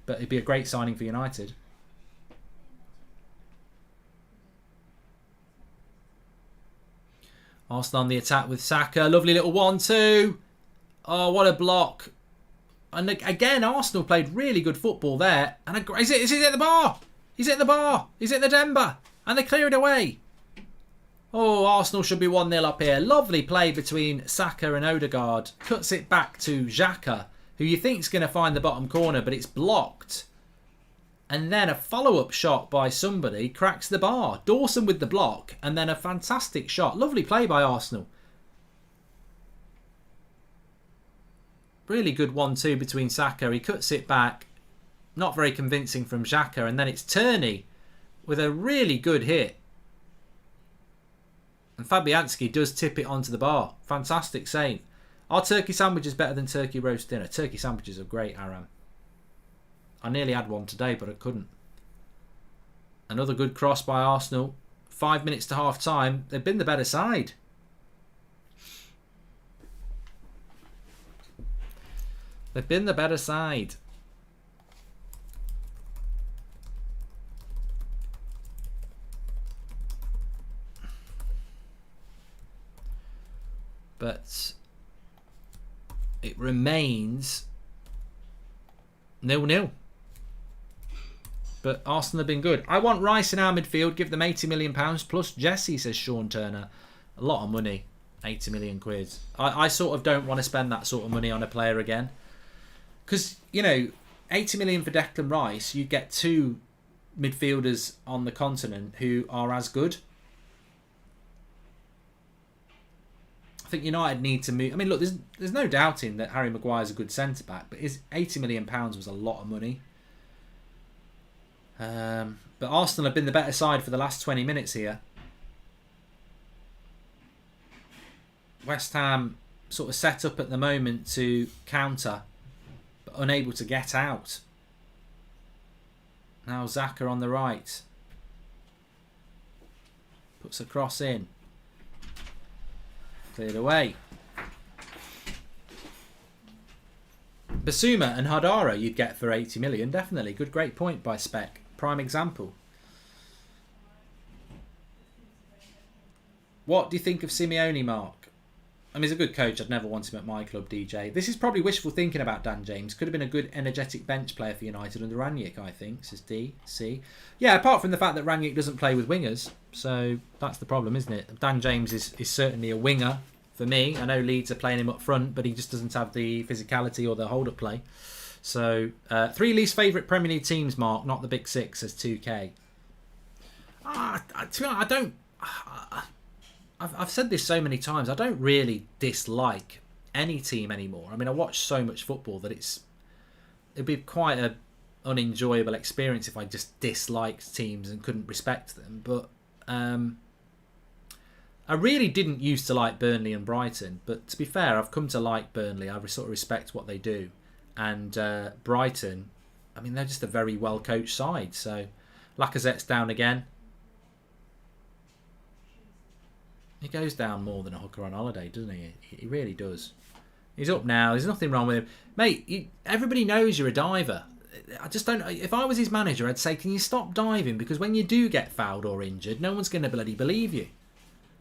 But it'd be a great signing for United. Arsenal on the attack with Saka. Lovely little 1-2. Oh, what a block. And again, Arsenal played really good football there. And is it at the bar? He's at the bar. He's at the Denver. And they clear it away. Oh, Arsenal should be 1-0 up here. Lovely play between Saka and Odegaard. Cuts it back to Xhaka, who you think is going to find the bottom corner, but it's blocked. And then a follow-up shot by somebody cracks the bar. Dawson with the block, and then a fantastic shot. Lovely play by Arsenal. Really good 1-2 between Saka. He cuts it back. Not very convincing from Xhaka. And then it's Tierney with a really good hit. And Fabianski does tip it onto the bar. Fantastic save. Are turkey sandwiches better than turkey roast dinner? Turkey sandwiches are great, Aram. I nearly had one today, but I couldn't. Another good cross by Arsenal. 5 minutes to half time. They've been the better side. They've been the better side. But it remains 0-0. But Arsenal have been good. I want Rice in our midfield. Give them £80 million plus Jesse, says Sean Turner. A lot of money. 80 million quid. I sort of don't want to spend that sort of money on a player again. Because, you know, 80 million for Declan Rice, you get 2 midfielders on the continent who are as good. I think United need to move. I mean, look, there's no doubting that Harry Maguire's a good centre back, but his £80 million was a lot of money. But Arsenal have been the better side for the last 20 minutes here. West Ham sort of set up at the moment to counter, but unable to get out. Now Xhaka on the right. Puts a cross in. Cleared away. Basuma and Hadara you'd get for 80 million, definitely. Great point by Spec. Prime example. What do you think of Simeone, Mark? I mean, he's a good coach. I'd never want him at my club, DJ. This is probably wishful thinking about Dan James. Could have been a good, energetic bench player for United under Rangnick, I think, says D. C. Yeah, apart from the fact that Rangnick doesn't play with wingers. So that's the problem, isn't it? Dan James is certainly a winger for me. I know Leeds are playing him up front, but he just doesn't have the physicality or the hold-up play. So, 3 least favourite Premier League teams, Mark, not the Big Six, says 2K. To be honest, I don't... I've said this so many times. I don't really dislike any team anymore. I mean, I watch so much football that it'd be quite an unenjoyable experience if I just disliked teams and couldn't respect them. But I really didn't used to like Burnley and Brighton. But to be fair, I've come to like Burnley. I sort of respect what they do. And Brighton, I mean, they're just a very well-coached side. So Lacazette's down again. He goes down more than a hooker on holiday, doesn't he? He really does. He's up now. There's nothing wrong with him. Mate, everybody knows you're a diver. I just don't... If I was his manager, I'd say, can you stop diving? Because when you do get fouled or injured, no one's going to bloody believe you.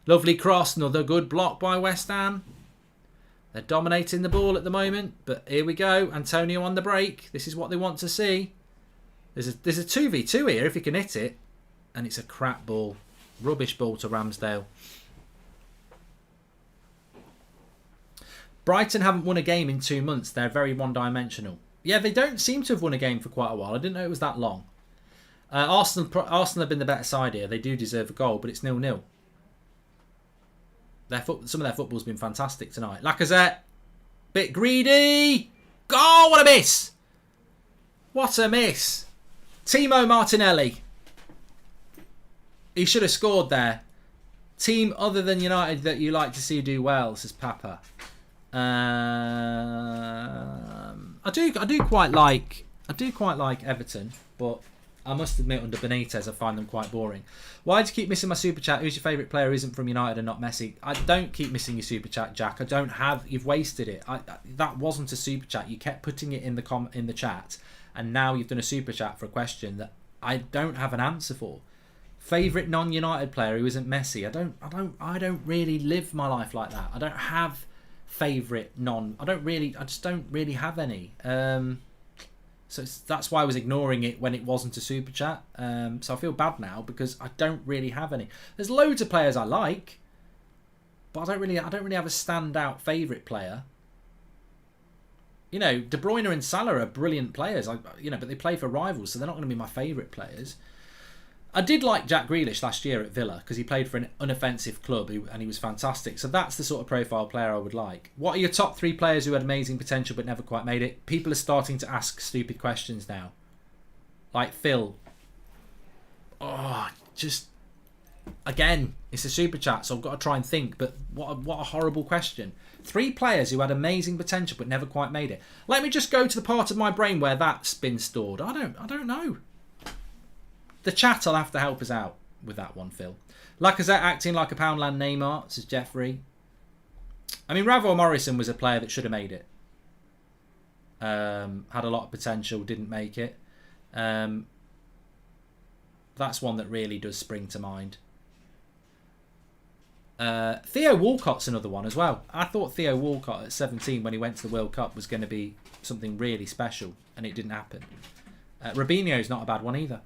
Lovely cross. Another good block by West Ham. They're dominating the ball at the moment. But here we go. Antonio on the break. This is what they want to see. There's a 2v2 here if he can hit it. And it's a crap ball. Rubbish ball to Ramsdale. Brighton haven't won a game in 2 months. They're very one-dimensional. Yeah, they don't seem to have won a game for quite a while. I didn't know it was that long. Arsenal have been the better side here. They do deserve a goal, but it's 0-0. Some of their football's been fantastic tonight. Lacazette, bit greedy. Goal, what a miss. What a miss. Timo Martinelli. He should have scored there. Team other than United that you like to see do well, says Papa. I do quite like Everton, but I must admit under Benitez I find them quite boring. Why do you keep missing my super chat? Who's your favourite player who isn't from United and not Messi? I don't keep missing your super chat, Jack. I don't have. You've wasted it. That wasn't a super chat. You kept putting it in the chat, and now you've done a super chat for a question that I don't have an answer for. Favourite non-United player who isn't Messi? I don't really live my life like that. I don't have favourite I just don't really have any. So that's why I was ignoring it when it wasn't a super chat. So I feel bad now because I don't really have any. There's loads of players I like, but I don't really have a standout favourite player. You know, De Bruyne and Salah are brilliant players. But they play for rivals, so they're not going to be my favourite players. I did like Jack Grealish last year at Villa because he played for an unoffensive club and he was fantastic. So that's the sort of profile player I would like. What are your top 3 players who had amazing potential but never quite made it? People are starting to ask stupid questions now. Like Phil. Oh, just... Again, it's a super chat, so I've got to try and think. But what a horrible question. 3 players who had amazing potential but never quite made it. Let me just go to the part of my brain where that's been stored. I don't know. The chat will have to help us out with that one, Phil. Lacazette acting like a Poundland Neymar, says Jeffrey. I mean, Ravon Morrison was a player that should have made it. Had a lot of potential, didn't make it. That's one that really does spring to mind. Theo Walcott's another one as well. I thought Theo Walcott at 17 when he went to the World Cup was going to be something really special, and it didn't happen. Robinho's not a bad one either.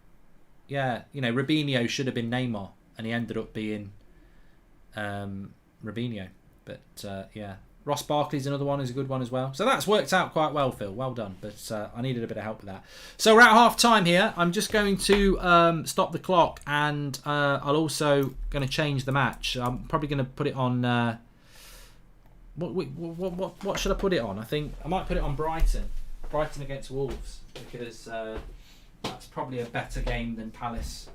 Yeah, Robinho should have been Neymar, and he ended up being Robinho. But yeah, Ross Barkley's another one, is a good one as well. So that's worked out quite well, Phil. Well done. But I needed a bit of help with that. So we're at half time here. I'm just going to stop the clock, and I'll also going to change the match. I'm probably going to put it on. What should I put it on? I think I might put it on Brighton against Wolves, because that's probably a better game than Palace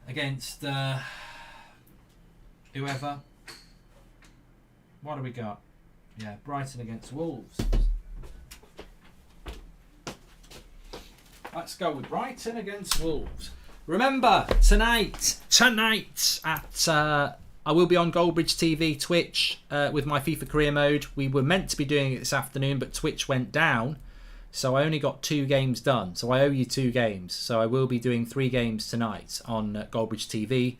against whoever. What do we got? Yeah, Brighton against Wolves. Let's go with Brighton against Wolves. Remember, tonight at I will be on Goldbridge TV, Twitch, with my FIFA career mode. We were meant to be doing it this afternoon, but Twitch went down, so I only got 2 games done. So I owe you 2 games. So I will be doing 3 games tonight on Goldbridge TV.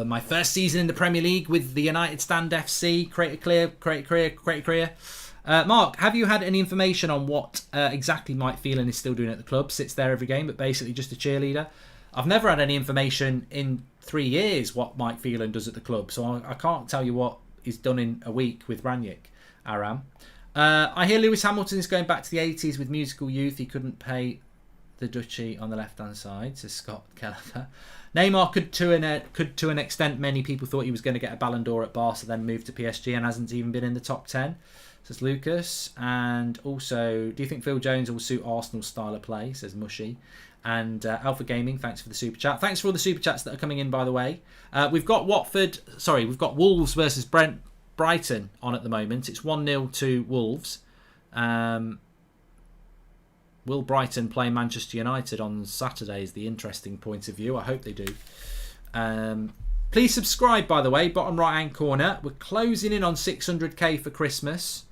My first season in the Premier League with the United Stand FC. Create a career. Mark, have you had any information on what exactly Mike Phelan is still doing at the club? Sits there every game, but basically just a cheerleader. I've never had any information in 3 years what Mike Phelan does at the club, so I can't tell you what he's done in a week with Ranić, Aram. I hear Lewis Hamilton is going back to the 80s with musical youth. He couldn't pay the duchy on the left-hand side, says Scott Kelleher. Neymar could to an extent. Many people thought he was going to get a Ballon d'Or at Barca, then moved to PSG and hasn't even been in the top 10, says Lucas. And also, do you think Phil Jones will suit Arsenal's style of play, says Mushy. And Alpha Gaming, thanks for the super chat. Thanks for all the super chats that are coming in, by the way. We've got we've got Wolves versus Brighton on at the moment. It's 1-0 to Wolves. Will Brighton play Manchester United on Saturday is the interesting point of view. I hope they do. Please subscribe, by the way, bottom right hand corner. We're closing in on 600k for Christmas.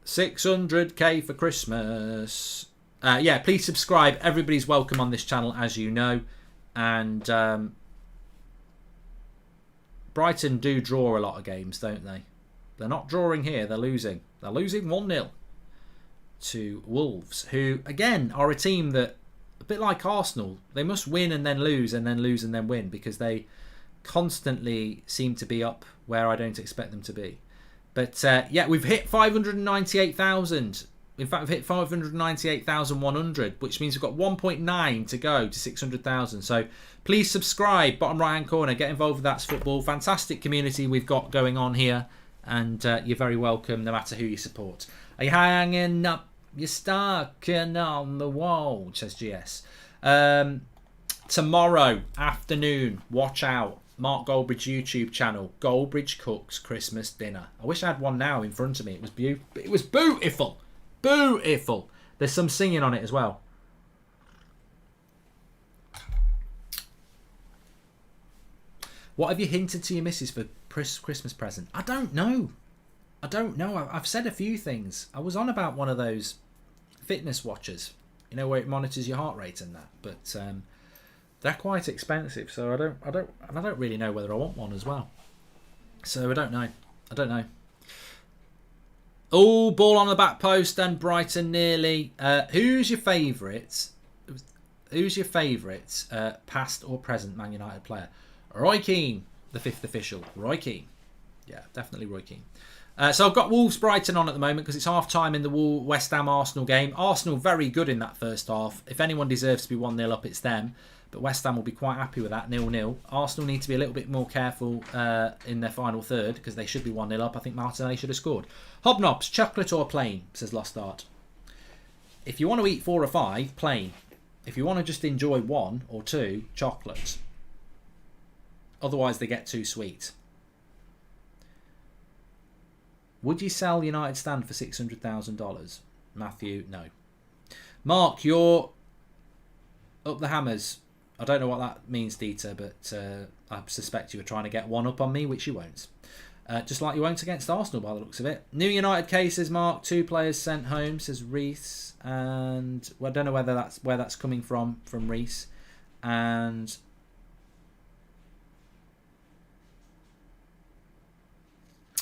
$600k for Christmas. Yeah, please subscribe. Everybody's welcome on this channel, as you know. And Brighton do draw a lot of games, don't they? They're not drawing here. They're losing. They're losing 1-0 to Wolves, who, again, are a team that, a bit like Arsenal, they must win and then lose and then lose and then win, because they constantly seem to be up where I don't expect them to be. But yeah, we've hit 598,000. In fact, we've hit 598,100, which means we've got 1.9 to go to 600,000. So please subscribe, bottom right hand corner, get involved with That's Football. Fantastic community we've got going on here, and you're very welcome no matter who you support. Are you hanging up? You're stucking on the wall, says GS. Tomorrow afternoon, watch out. Mark Goldbridge YouTube channel, Goldbridge Cooks Christmas Dinner. I wish I had one now in front of me. It was beautiful. It was beautiful. Beautiful. There's some singing on it as well. What have you hinted to your missus for Christmas present? I don't know. I've said a few things. I was on about one of those fitness watchers, you know, where it monitors your heart rate and that, but they're quite expensive, so I don't really know whether I want one as well. So I don't know. Oh, ball on the back post and Brighton nearly. Who's your favourite? Past or present Man United player? Roy Keane, the 5th official. Roy Keane. Yeah, definitely Roy Keane. So I've got Wolves Brighton on at the moment because it's half time in the West Ham Arsenal game. Arsenal very good in that first half. If anyone deserves to be 1-0 up, it's them. But West Ham will be quite happy with that, 0-0. Arsenal need to be a little bit more careful in their final third because they should be 1-0 up. I think Martinelli should have scored. Hobnobs, chocolate or plain, says Lost Art. If you want to eat 4 or 5, plain. If you want to just enjoy 1 or 2, chocolate. Otherwise, they get too sweet. Would you sell United Stand for $600,000? Matthew, no. Mark, you're up the hammers. I don't know what that means, Dieter, but I suspect you were trying to get one up on me, which you won't. Just like you won't against Arsenal by the looks of it. New United case, says Mark. 2 players sent home, says Reese. And well, I don't know whether where that's coming from Reese. And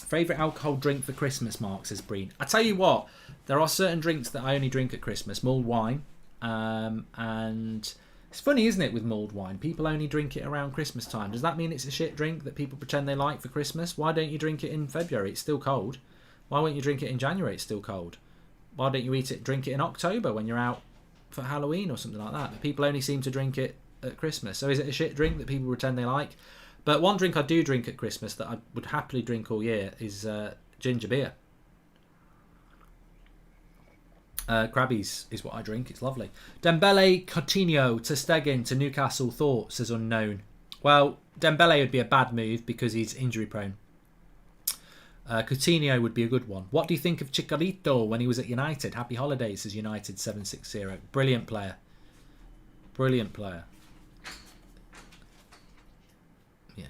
Favourite alcohol drink for Christmas, Mark, says Breen. I tell you what, there are certain drinks that I only drink at Christmas. Mulled wine. And it's funny, isn't it, with mulled wine? People only drink it around Christmas time. Does that mean it's a shit drink that people pretend they like for Christmas? Why don't you drink it in February? It's still cold. Why won't you drink it in January? It's still cold. Why don't you drink it in October when you're out for Halloween or something like that? But people only seem to drink it at Christmas. So is it a shit drink that people pretend they like? But one drink I do drink at Christmas that I would happily drink all year is ginger beer. Krabbies is what I drink. It's lovely. Dembele, Coutinho to Stegen to Newcastle. Thoughts as unknown. Well, Dembele would be a bad move because he's injury prone. Coutinho would be a good one. What do you think of Chicharito when he was at United? Happy holidays, says United 760. Brilliant player. Brilliant player. Yeah.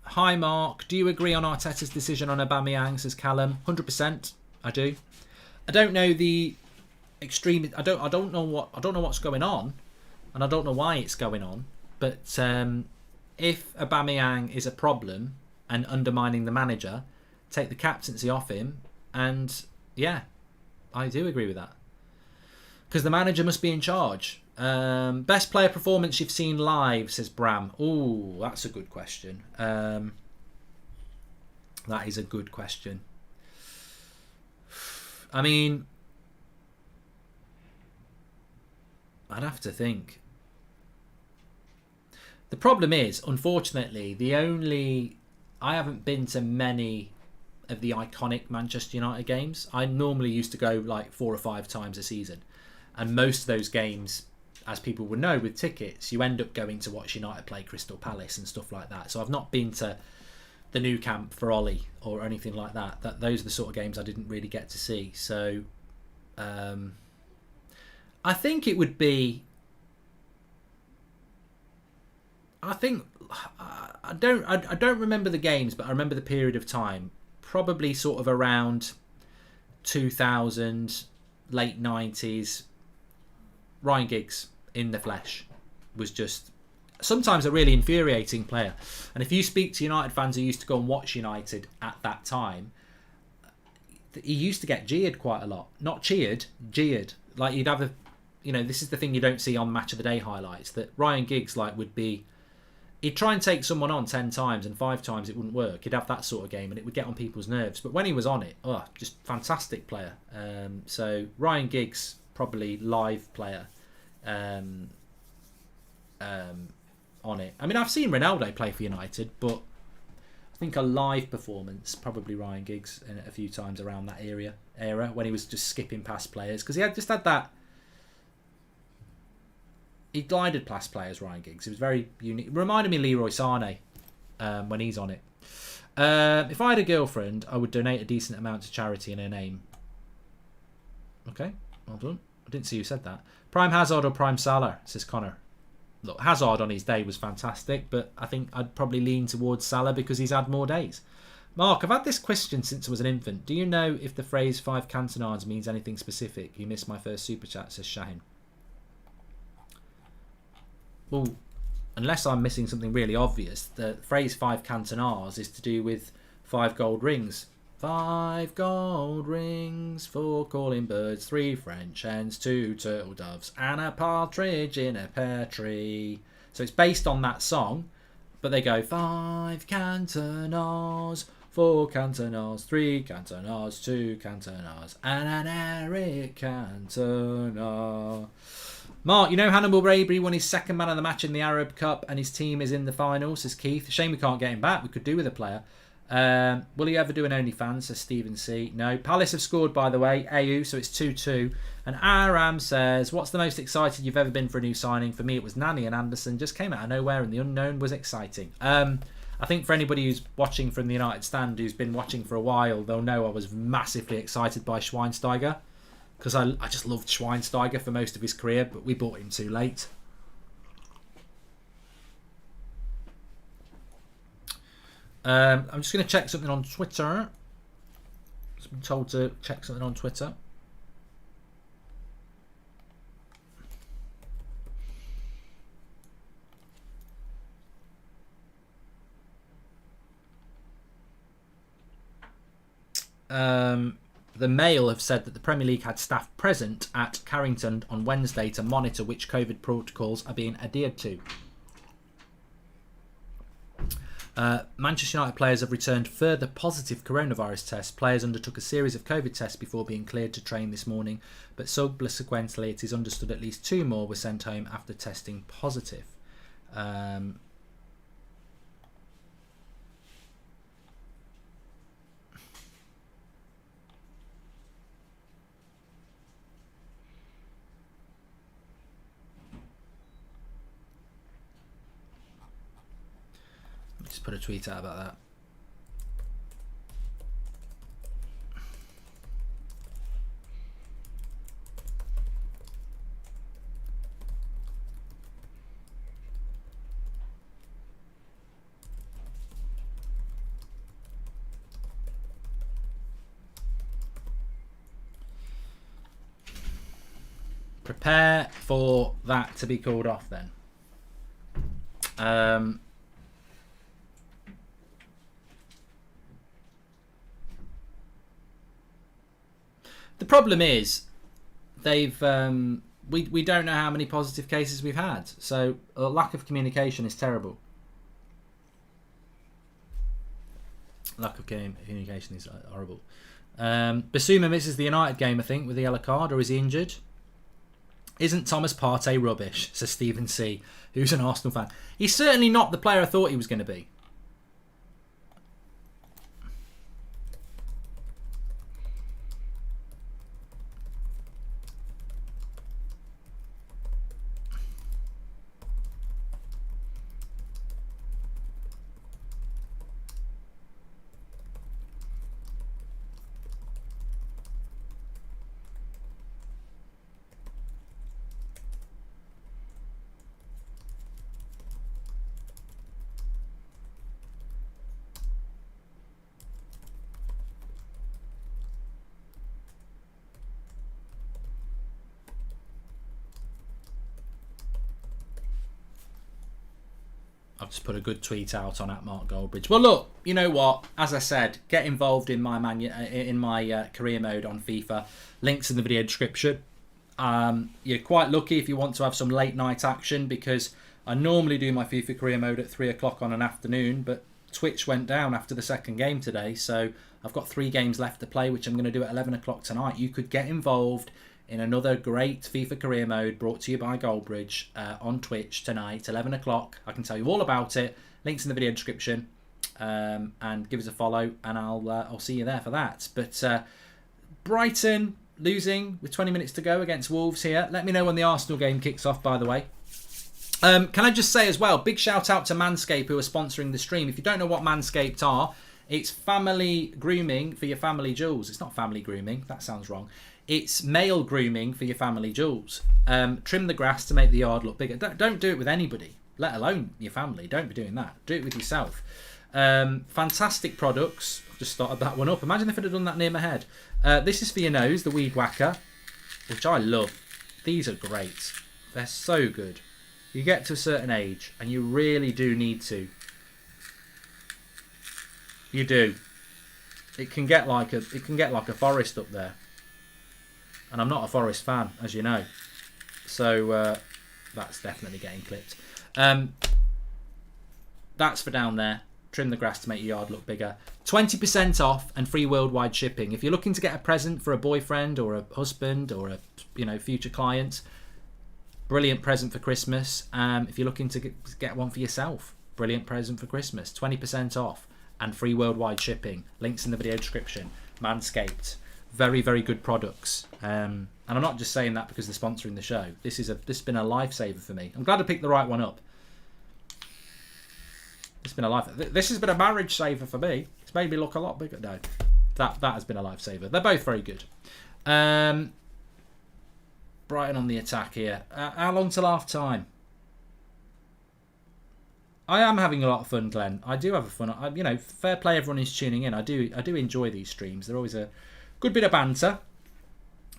Hi Mark, do you agree on Arteta's decision on Aubameyang, says Callum? 100%. I do. I don't know the extreme. I don't know what's going on, and I don't know why it's going on. But if Aubameyang is a problem and undermining the manager, take the captaincy off him, and yeah, I do agree with that. Because the manager must be in charge. Best player performance you've seen live, says Bram. Oh, that's a good question. That is a good question. I mean, I'd have to think. The problem is, unfortunately, I haven't been to many of the iconic Manchester United games. I normally used to go like 4 or 5 times a season. And most of those games, as people would know with tickets, you end up going to watch United play Crystal Palace and stuff like that. So I've not been to the new camp for Ollie or anything like that. Those are the sort of games I didn't really get to see. So I think it would be... I don't remember the games, but I remember the period of time. Probably sort of around 2000, late 90s. Ryan Giggs in the flesh was just sometimes a really infuriating player. And if you speak to United fans who used to go and watch United at that time, he used to get jeered quite a lot. Not cheered, jeered. Like you'd have this is the thing you don't see on Match of the Day highlights, that Ryan Giggs he'd try and take someone on 10 times and 5 times it wouldn't work. He'd have that sort of game and it would get on people's nerves. But when he was on it, just fantastic player. So Ryan Giggs, probably live player on it. I mean, I've seen Ronaldo play for United, but I think a live performance, probably Ryan Giggs a few times around that era when he was just skipping past players. Because he had that... He glided past players, Ryan Giggs. It was very unique. It reminded me of Leroy Sané when he's on it. If I had a girlfriend, I would donate a decent amount to charity in her name. Okay, well done. I didn't see who said that. Prime Hazard or Prime Salah, says Connor. Look, Hazard on his day was fantastic, but I think I'd probably lean towards Salah because he's had more days. Mark, I've had this question since I was an infant. Do you know if the phrase 5 cantonades means anything specific? You missed my first super chat, says Shahin. Well, unless I'm missing something really obvious, the phrase 5 cantonades is to do with 5 gold rings. 5 gold rings, 4 calling birds, 3 French hens, 2 turtle doves, and a partridge in a pear tree. So it's based on that song, but they go 5 cantonades, 4 cantonades, 3 cantonades, 2 cantonades, and an Eric Cantona. Mark, you know Hannibal Brabery won his 2nd man of the match in the Arab Cup and his team is in the final, says Keith. Shame we can't get him back. We could do with a player. Will he ever do an OnlyFans, says Stephen C. No. Palace have scored, by the way. AU, so it's 2-2. And Aram says, what's the most excited you've ever been for a new signing? For me, it was Nani and Anderson. Just came out of nowhere and the unknown was exciting. I think for anybody who's watching from the United stand, who's been watching for a while, they'll know I was massively excited by Schweinsteiger. Because I just loved Schweinsteiger for most of his career, but we bought him too late. I'm just going to check something on Twitter. I've been told to check something on Twitter. the Mail have said that the Premier League had staff present at Carrington on Wednesday to monitor which COVID protocols are being adhered to. Manchester United players have returned further positive coronavirus tests. Players undertook a series of COVID tests before being cleared to train this morning, but subsequently it is understood at least 2 more were sent home after testing positive. Just put a tweet out about that. Prepare for that to be called off then. The problem is, they've we don't know how many positive cases we've had, so a lack of communication is terrible. Lack of communication is horrible. Basuma misses the United game, I think, with the yellow card, or is he injured? Isn't Thomas Partey rubbish? Says Stephen C., who's an Arsenal fan. He's certainly not the player I thought he was going to be. I've just put a good tweet out on @MarkGoldbridge. Well, look, you know what? As I said, get involved in my career mode on FIFA. Links in the video description. You're quite lucky if you want to have some late night action, because I normally do my FIFA career mode at 3 o'clock on an afternoon, but Twitch went down after the second game today, so I've got 3 games left to play, which I'm going to do at 11 o'clock tonight. You could get involved in another great FIFA career mode brought to you by Goldbridge on Twitch tonight, 11 o'clock. I can tell you all about it. Links in the video description, and give us a follow, and I'll see you there for that. But Brighton losing with 20 minutes to go against Wolves here. Let me know when the Arsenal game kicks off, by the way. Can I just say as well, big shout out to Manscaped, who are sponsoring the stream. If you don't know what Manscaped are, it's family grooming for your family jewels. It's not family grooming, that sounds wrong. It's male grooming for your family jewels. Trim the grass to make the yard look bigger. Don't do it with anybody, let alone your family. Don't be doing that. Do it with yourself. Fantastic products. I've just started that one up. Imagine if I'd have done that near my head. This is for your nose, the Weed Whacker, which I love. These are great. They're so good. You get to a certain age and you really do need to. You do. It can get like a forest up there. And I'm not a Forest fan, as you know. So that's definitely getting clipped. That's for down there. Trim the grass to make your yard look bigger. 20% off and free worldwide shipping. If you're looking to get a present for a boyfriend or a husband or a future client, brilliant present for Christmas. If you're looking to get one for yourself, brilliant present for Christmas. 20% off and free worldwide shipping. Links in the video description. Manscaped. Very, very good products. And I'm not just saying that because they're sponsoring the show. This has been a lifesaver for me. I'm glad I picked the right one up. This has been a marriage saver for me. It's made me look a lot bigger. No, that has been a lifesaver. They're both very good. Brighton on the attack here. How long till half time? I am having a lot of fun, Glenn. I do have a fun. Fair play everyone who's tuning in. I do enjoy these streams. They're always a good bit of banter.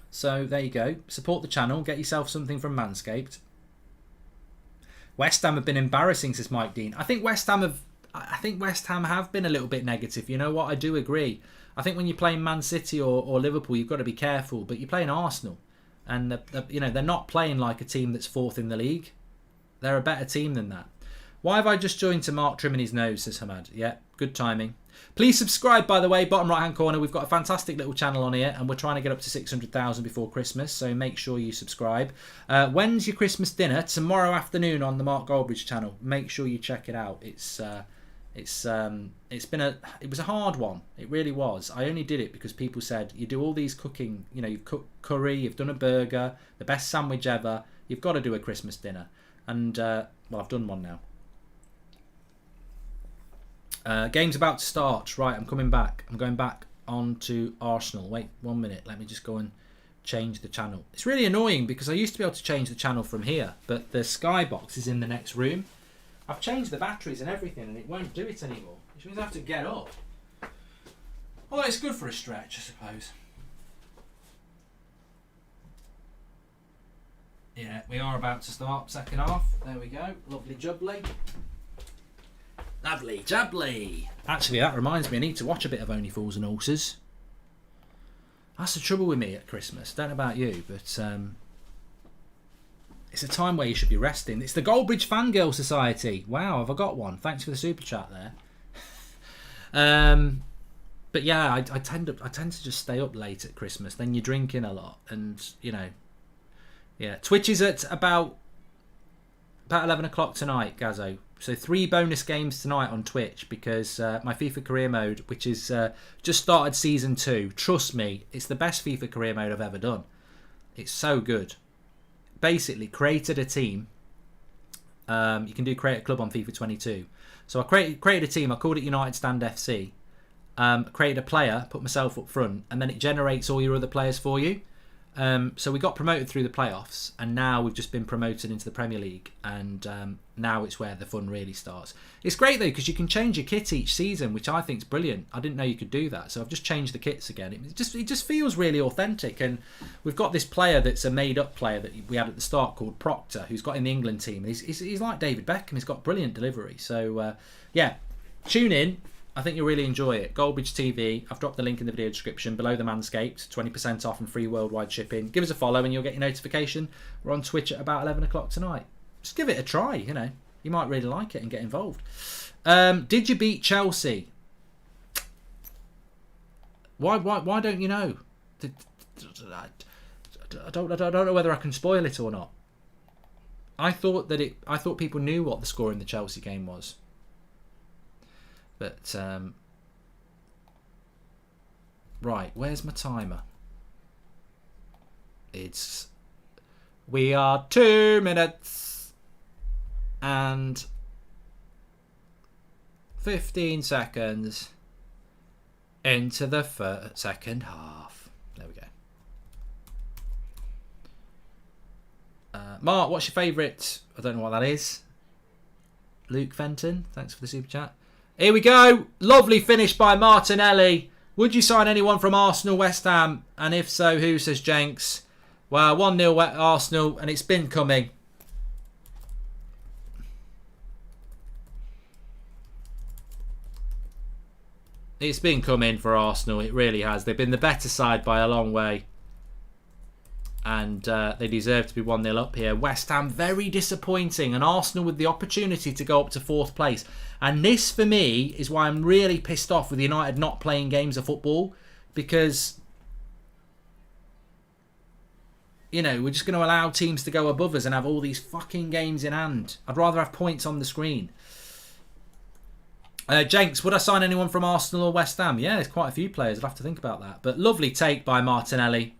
So there you go. Support the channel. Get yourself something from Manscaped. West Ham have been embarrassing, says Mike Dean. I think West Ham have been a little bit negative. You know what? I do agree. I think when you're playing Man City or Liverpool, you've got to be careful. But you're playing Arsenal, and they're not playing like a team that's fourth in the league. They're a better team than that. Why have I just joined to Mark trimming his nose, says Hamad. Yeah, good timing. Please subscribe, by the way, bottom right-hand corner. We've got a fantastic little channel on here, and we're trying to get up to 600,000 before Christmas, so make sure you subscribe. When's your Christmas dinner? Tomorrow afternoon on the Mark Goldbridge channel. Make sure you check it out. It was a hard one. It really was. I only did it because people said, you do all these cooking, you've cooked curry, you've done a burger, the best sandwich ever, you've got to do a Christmas dinner. And, I've done one now. Game's about to start. Right, I'm coming back. I'm going back on to Arsenal. Wait 1 minute. Let me just go and change the channel. It's really annoying because I used to be able to change the channel from here, but the skybox is in the next room. I've changed the batteries and everything and it won't do it anymore, which means I have to get up. Although it's good for a stretch, I suppose. Yeah, we are about to start second half. There we go. Lovely jubbly. Lovely jubbly. Actually, that reminds me, I need to watch a bit of Only Fools and Horses. That's the trouble with me at Christmas. Don't know about you, but it's a time where you should be resting. It's the Goldbridge Fangirl Society. Wow, have I got one? Thanks for the super chat there. But yeah, I tend to just stay up late at Christmas. Then you're drinking a lot, and yeah. Twitch is at about 11 o'clock tonight, Gazzo. So 3 bonus games tonight on Twitch because my FIFA career mode, which is just started season 2. Trust me, it's the best FIFA career mode I've ever done. It's so good. Basically, created a team. You can do create a club on FIFA 22. So I created a team. I called it United Stand FC. Created a player, put myself up front, and then it generates all your other players for you. So we got promoted through the playoffs, and now we've just been promoted into the Premier League, and now it's where the fun really starts. It's great though because you can change your kit each season, which I think is brilliant. I didn't know you could do that, so I've just changed the kits again. It just feels really authentic, and we've got this player that's a made-up player that we had at the start called Proctor, who's got in the England team, and he's like David Beckham. He's got brilliant delivery. So yeah, tune in. I think you'll really enjoy it. Goldbridge TV. I've dropped the link in the video description below the Manscaped. 20% off and free worldwide shipping. Give us a follow and you'll get your notification. We're on Twitch at about 11 o'clock tonight. Just give it a try, You might really like it and get involved. Did you beat Chelsea? Why don't you know? I don't know whether I can spoil it or not. I thought people knew what the score in the Chelsea game was. But, right, where's my timer? We are 2 minutes and 15 seconds into the second half. There we go. Mark, what's your favourite? I don't know what that is. Luke Fenton, thanks for the super chat. Here we go. Lovely finish by Martinelli. Would you sign anyone from Arsenal, West Ham? And if so, who, says Jenks? Well, 1-0 Arsenal, and it's been coming. It's been coming for Arsenal. It really has. They've been the better side by a long way. And they deserve to be 1-0 up here. West Ham, very disappointing. And Arsenal with the opportunity to go up to 4th place. And this, for me, is why I'm really pissed off with United not playing games of football. Because, we're just going to allow teams to go above us and have all these fucking games in hand. I'd rather have points on the screen. Jenks, would I sign anyone from Arsenal or West Ham? Yeah, there's quite a few players. I'd have to think about that. But lovely take by Martinelli.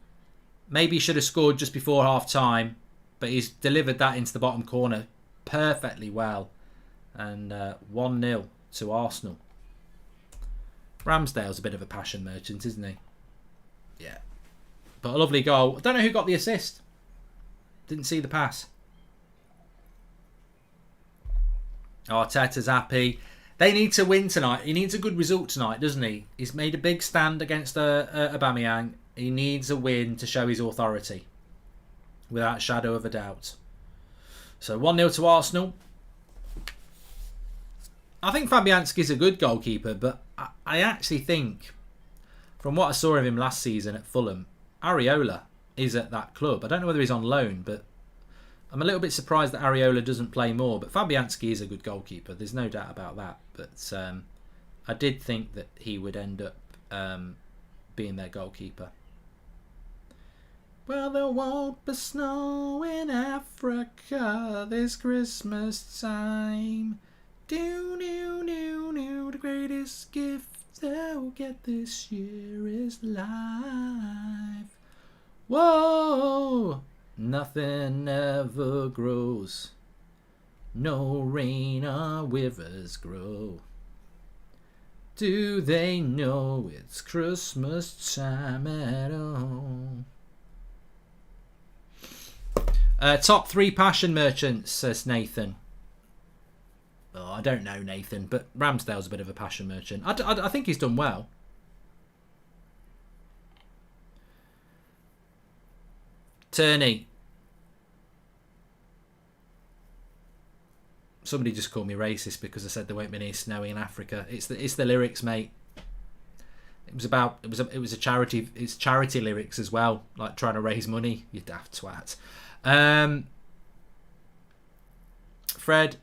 Maybe he should have scored just before half-time, but he's delivered that into the bottom corner perfectly well. And 1-0 to Arsenal. Ramsdale's a bit of a passion merchant, isn't he? Yeah. But a lovely goal. I don't know who got the assist. Didn't see the pass. Arteta's happy. They need to win tonight. He needs a good result tonight, doesn't he? He's made a big stand against Aubameyang. He needs a win to show his authority. Without a shadow of a doubt. So 1-0 to Arsenal. I think Fabianski's a good goalkeeper, but I actually think From what I saw of him last season at Fulham, Areola is at that club. I don't know whether he's on loan, but I'm a little bit surprised that Areola doesn't play more. But Fabianski is a good goalkeeper. There's no doubt about that. But I did think that he would end up being their goalkeeper. Well, there won't be snow in Africa this Christmas time. Do, do, do, do. The greatest gift they'll get this year is life. Whoa! Nothing ever grows. No rain or rivers grow. Do they know it's Christmas time at all? Top 3 passion merchants, says Nathan. Oh, I don't know, Nathan, but Ramsdale's a bit of a passion merchant. I think he's done well. Turney. Somebody just called me racist because I said there won't be any snow in Africa. It's the lyrics, mate. It was a charity. It's charity lyrics as well, like trying to raise money. You daft twat. Fred,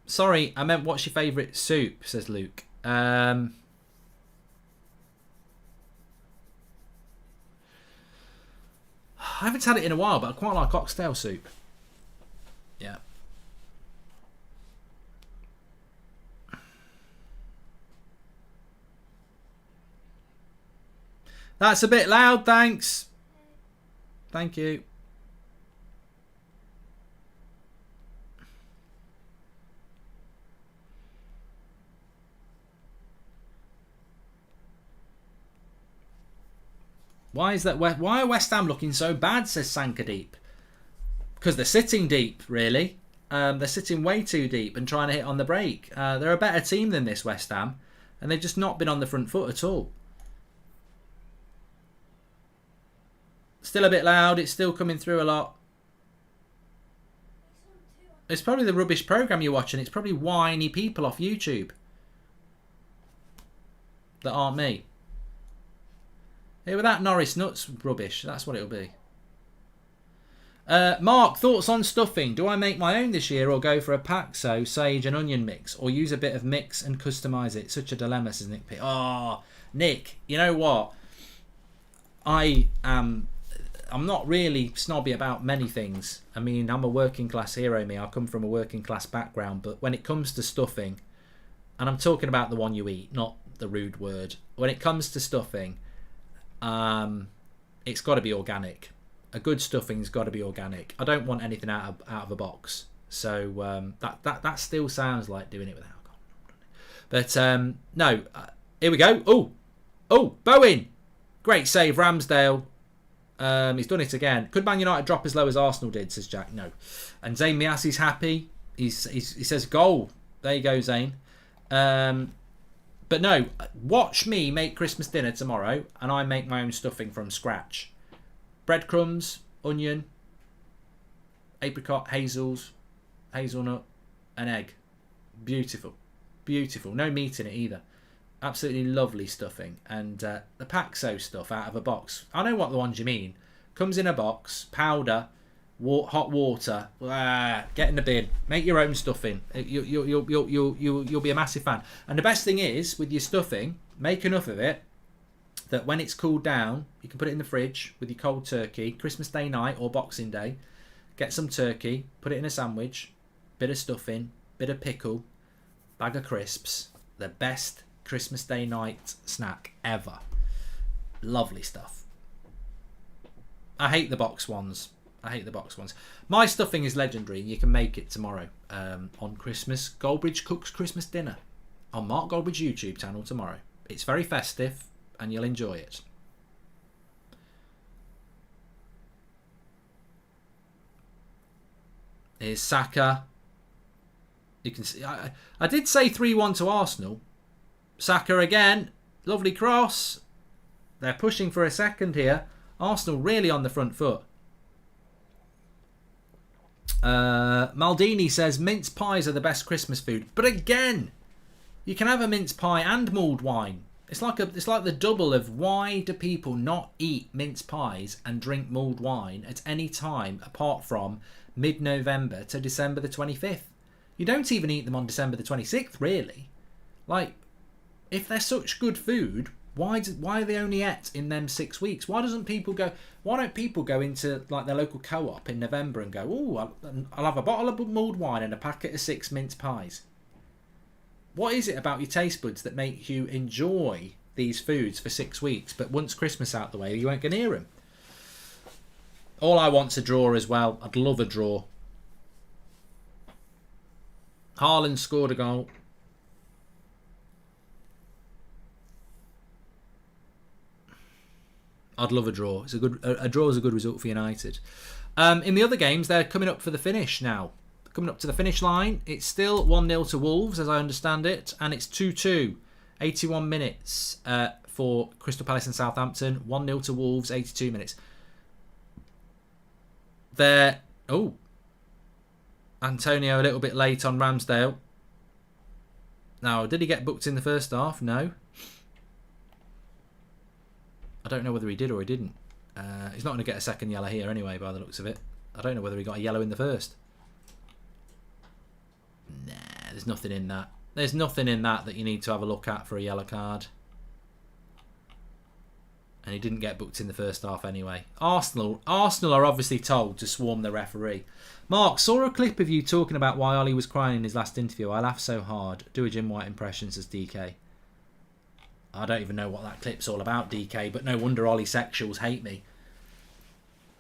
sorry, I meant what's your favourite soup? Says Luke. I haven't had it in a while, but I quite like oxtail soup. Yeah. That's a bit loud, thanks. Thank you. Why are West Ham looking so bad, says Sankadeep? Because they're sitting deep, really. They're sitting way too deep and trying to hit on the break. They're a better team than this West Ham, and they've just not been on the front foot at all. Still a bit loud. It's still coming through a lot. It's probably the rubbish programme you're watching. It's probably whiny people off YouTube that aren't me. Yeah, with that Norris nuts rubbish. That's what it'll be. Mark, thoughts on stuffing? Do I make my own this year or go for a Paxo, sage and onion mix, or use a bit of mix and customise it? Such a dilemma, says Nick P. Oh, Nick, you know what? I'm not really snobby about many things. I mean, I'm a working class hero, me. I come from a working class background, but when it comes to stuffing, and I'm talking about the one you eat, not the rude word. When it comes to stuffing, it's got to be organic. A good stuffing's got to be organic. I don't want anything out of a box. So that still sounds like doing it with alcohol. But no, here we go. Oh, Bowen, great save, Ramsdale. He's done it again. Could Man United drop as low as Arsenal did, says Jack. No. And Zayn Miasi's happy. He says goal. There you go, Zayn. But no, watch me make Christmas dinner tomorrow, and I make my own stuffing from scratch. Breadcrumbs, onion, apricot, hazels, hazelnut, and egg. Beautiful. Beautiful. No meat in it either. Absolutely lovely stuffing. And the Paxo stuff out of a box. I know what the ones you mean. Comes in a box, powder, hot water. Get in the bin. Make your own stuffing. You'll be a massive fan. And the best thing is, with your stuffing, make enough of it that when it's cooled down, you can put it in the fridge with your cold turkey, Christmas Day night or Boxing Day. Get some turkey, put it in a sandwich, bit of stuffing, bit of pickle, bag of crisps. The best Christmas Day night snack ever. Lovely stuff. I hate the box ones. My stuffing is legendary. You can make it tomorrow on Christmas. Goldbridge cooks Christmas dinner on Mark Goldbridge YouTube channel tomorrow. It's very festive and you'll enjoy it. Here's Saka. You can see I did say 3-1 to Arsenal. Saka again. Lovely cross. They're pushing for a second here. Arsenal really on the front foot. Maldini says mince pies are the best Christmas food. But again, you can have a mince pie and mulled wine. It's like the double of why do people not eat mince pies and drink mulled wine at any time apart from mid-November to December the 25th? You don't even eat them on December the 26th, really. Like, if they're such good food, why are they only ate in them 6 weeks? Why don't people go into like their local co-op in November and go, oh, I'll have a bottle of mulled wine and a packet of 6 mince pies? What is it about your taste buds that make you enjoy these foods for 6 weeks, but once Christmas out the way, you won't get near them? All I want's a draw as well. I'd love a draw. Haaland scored a goal. I'd love a draw. A draw is a good result for United. In the other games, they're coming up for the finish now. Coming up to the finish line. It's still 1-0 to Wolves, as I understand it, and it's 2-2. 81 minutes for Crystal Palace and Southampton. 1-0 to Wolves, 82 minutes. Antonio a little bit late on Ramsdale. Now, did he get booked in the first half? No. I don't know whether he did or he didn't. He's not going to get a second yellow here anyway, by the looks of it. I don't know whether he got a yellow in the first. Nah, there's nothing in that. There's nothing in that you need to have a look at for a yellow card. And he didn't get booked in the first half anyway. Arsenal are obviously told to swarm the referee. Mark, saw a clip of you talking about why Ollie was crying in his last interview. I laughed so hard. Do a Jim White impression, says DK. I don't even know what that clip's all about, DK, but no wonder Ollie sexuals hate me.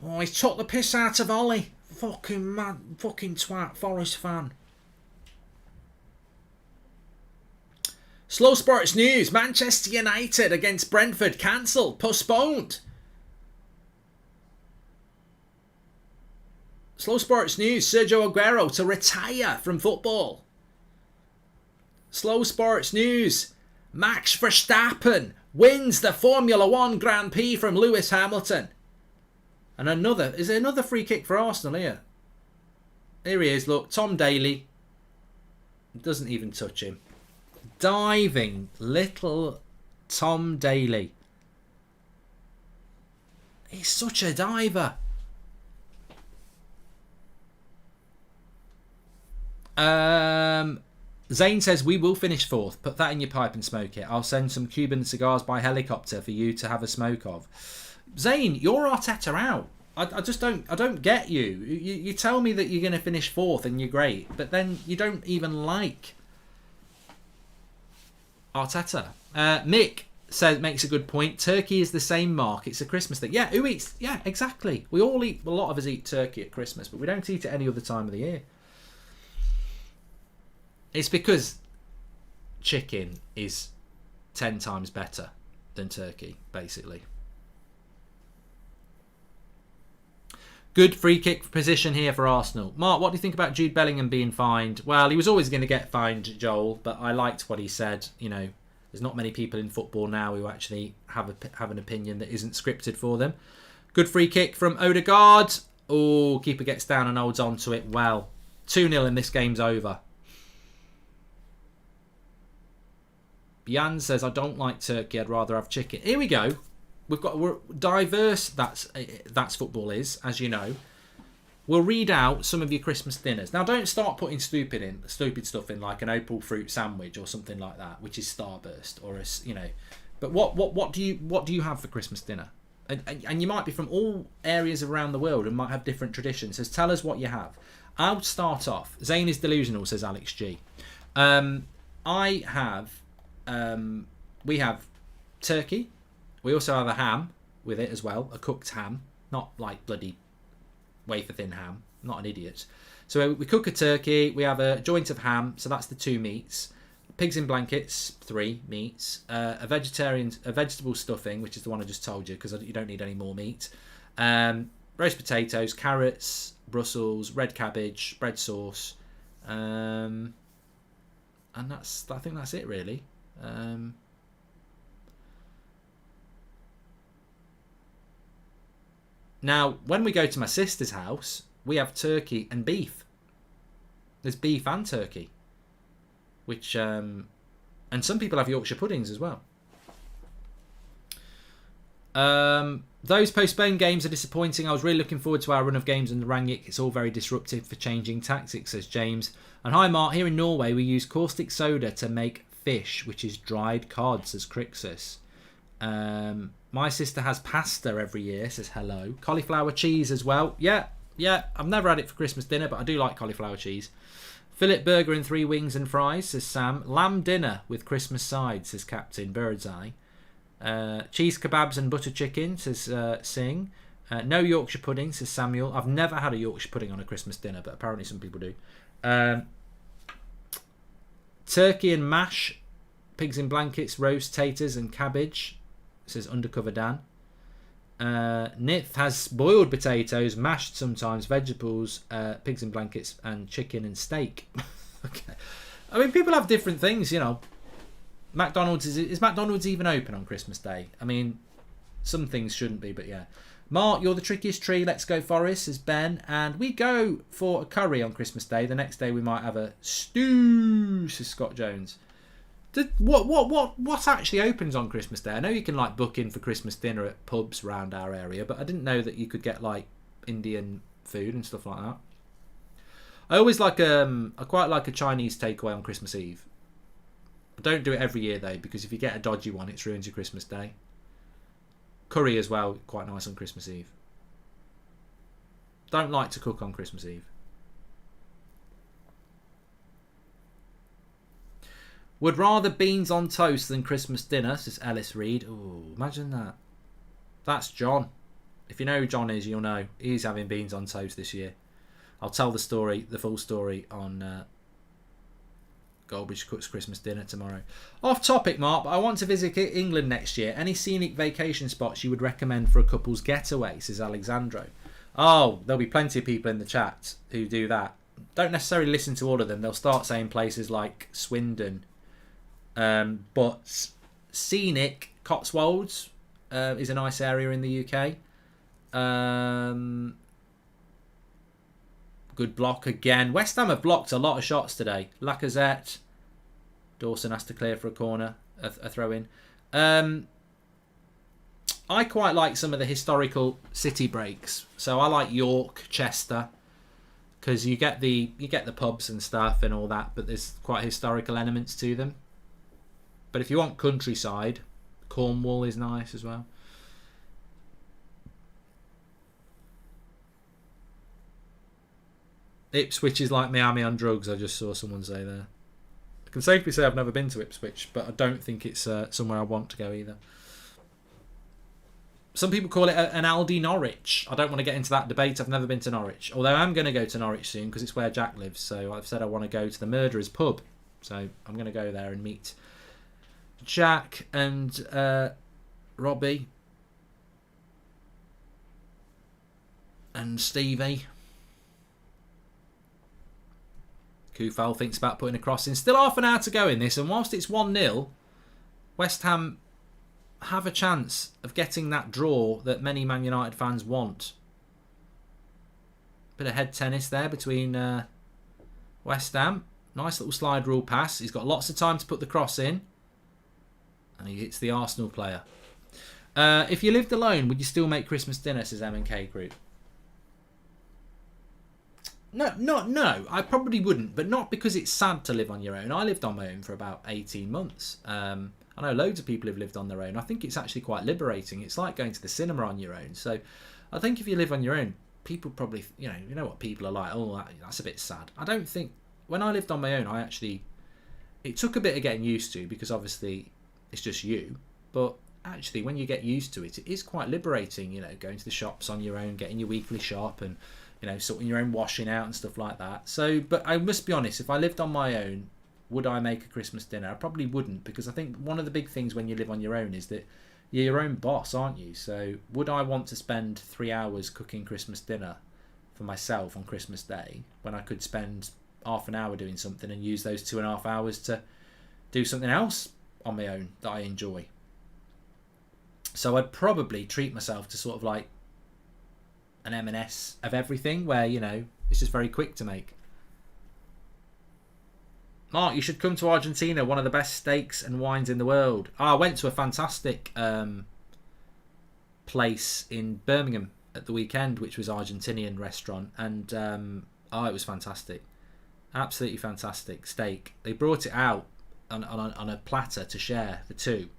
Oh, he's took the piss out of Ollie. Fucking mad, fucking twat, Forest fan. Slow Sports News. Manchester United against Brentford cancelled, postponed. Slow Sports News. Sergio Aguero to retire from football. Slow Sports News. Max Verstappen wins the Formula 1 Grand Prix from Lewis Hamilton. And is there another free kick for Arsenal here? Here he is, look. Tom Daly. Doesn't even touch him. Diving little Tom Daly. He's such a diver. Zane says, we will finish fourth. Put that in your pipe and smoke it. I'll send some Cuban cigars by helicopter for you to have a smoke of. Zane, you're Arteta out. I don't get you. You tell me that you're going to finish fourth and you're great, but then you don't even like Arteta. Mick makes a good point. Turkey is the same, Mark. It's a Christmas thing. Yeah, who eats? Yeah, exactly. We all eat. A lot of us eat turkey at Christmas, but we don't eat it any other time of the year. It's because chicken is 10 times better than turkey, basically. Good free kick position here for Arsenal. Mark, what do you think about Jude Bellingham being fined? Well, he was always going to get fined, Joel, but I liked what he said. You know, there's not many people in football now who actually have an opinion that isn't scripted for them. Good free kick from Odegaard. Oh, keeper gets down and holds on to it well. 2-0 and this game's over. Jan says, I don't like turkey, I'd rather have chicken. Here we go. We're diverse, that's football is, as you know. We'll read out some of your Christmas dinners. Now, don't start putting stupid stuff in, like an Opal fruit sandwich or something like that, which is Starburst or But what do you have for Christmas dinner? And you might be from all areas around the world and might have different traditions. So tell us what you have. I'll start off. Zane is delusional, says Alex G. We have turkey. We also have a ham with it as well, a cooked ham, not like bloody wafer thin ham. I'm not an idiot. So we cook a turkey. We have a joint of ham, so that's the 2 meats. Pigs in blankets, 3 meats. A vegetable stuffing, which is the one I just told you, because you don't need any more meat. Roast potatoes, carrots, Brussels, red cabbage, bread sauce, and I think that's it really. Now, when we go to my sister's house, we have turkey and beef. There's beef and turkey, which and some people have Yorkshire puddings as well. Those postponed games are disappointing. I was really looking forward to our run of games in the Rangnick. It's all very disruptive for changing tactics, says James. And hi, Mark. Here in Norway, we use caustic soda to make fish, which is dried cod, says Crixus. My sister has pasta every year, says hello. Cauliflower cheese as well. Yeah. I've never had it for Christmas dinner, but I do like cauliflower cheese. Fillet burger and 3 wings and fries, says Sam. Lamb dinner with Christmas side, says Captain Birdseye. Cheese kebabs and butter chicken, says Singh. No Yorkshire pudding, says Samuel. I've never had a Yorkshire pudding on a Christmas dinner, but apparently some people do. Turkey and mash, pigs in blankets, roast taters and cabbage, says Undercover Dan. Nith has boiled potatoes, mashed sometimes, vegetables, pigs in blankets, and chicken and steak. Okay. I mean, people have different things, you know. McDonald's is McDonald's even open on Christmas Day? I mean, some things shouldn't be, but yeah. Mark, you're the trickiest tree. Let's go Forest, says Ben. And we go for a curry on Christmas Day. The next day we might have a stew, says Scott Jones. What actually opens on Christmas Day? I know you can like book in for Christmas dinner at pubs around our area, but I didn't know that you could get like Indian food and stuff like that. I always like I quite like a Chinese takeaway on Christmas Eve. I don't do it every year though, because if you get a dodgy one, it ruins your Christmas Day. Curry as well, quite nice on Christmas Eve. Don't like to cook on Christmas Eve. Would rather beans on toast than Christmas dinner, says Ellis Reed. Ooh, imagine that. That's John. If you know who John is, you'll know. He's having beans on toast this year. I'll tell the story, the full story, on Goldbridge Cooks Christmas dinner tomorrow. Off topic, Mark, but I want to visit England next year. Any scenic vacation spots you would recommend for a couple's getaway, says Alexandro. Oh, there'll be plenty of people in the chat who do that. Don't necessarily listen to all of them. They'll start saying places like Swindon. But scenic Cotswolds is a nice area in the UK. Good block again. West Ham have blocked a lot of shots today. Lacazette. Dawson has to clear for a corner, a throw in. I quite like some of the historical city breaks. So I like York, Chester, because you get the pubs and stuff and all that, but there's quite historical elements to them. But if you want countryside, Cornwall is nice as well. Ipswich is like Miami on drugs, I just saw someone say there. I can safely say I've never been to Ipswich, but I don't think it's somewhere I want to go either. Some people call it an Aldi Norwich. I don't want to get into that debate. I've never been to Norwich. Although I'm going to go to Norwich soon because it's where Jack lives. So I've said I want to go to the Murderers pub. So I'm going to go there and meet Jack and Robbie and Stevie. Kufal thinks about putting a cross in. Still half an hour to go in this, and whilst it's 1-0, West Ham have a chance of getting that draw that many Man United fans want. Bit of head tennis there between West Ham. Nice little slide rule pass. He's got lots of time to put the cross in. And he hits the Arsenal player. If you lived alone, would you still make Christmas dinner, says M&K Group? No, I probably wouldn't, but not because it's sad to live on your own. I lived on my own for about 18 months. I know loads of people have lived on their own. I think it's actually quite liberating. It's like going to the cinema on your own. So I think if you live on your own, people probably, you know what people are like, oh, that's a bit sad. I don't think, when I lived on my own, it took a bit of getting used to, because obviously it's just you. But actually, when you get used to it, it is quite liberating, going to the shops on your own, getting your weekly shop and, sorting your own washing out and stuff like that. So, but I must be honest, if I lived on my own, would I make a Christmas dinner? I probably wouldn't, because I think one of the big things when you live on your own is that you're your own boss, aren't you? So would I want to spend 3 hours cooking Christmas dinner for myself on Christmas Day when I could spend half an hour doing something and use those 2.5 hours to do something else on my own that I enjoy? So I'd probably treat myself to sort of like an M&S of everything where, it's just very quick to make. Mark, you should come to Argentina, one of the best steaks and wines in the world. I went to a fantastic place in Birmingham at the weekend, which was Argentinian restaurant, and it was fantastic, absolutely fantastic steak. They brought it out on a platter to share for two,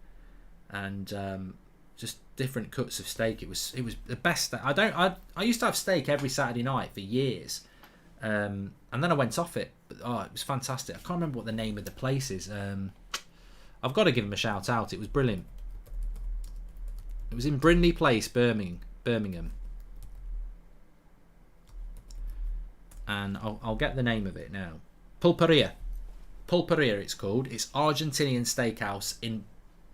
and just different cuts of steak. It was the best. I used to have steak every Saturday night for years, and then I went off it. But it was fantastic. I can't remember what the name of the place is. I've got to give them a shout out. It was brilliant. It was in Brindley Place, Birmingham. And I'll get the name of it now. Pulperia it's called. It's Argentinian steakhouse in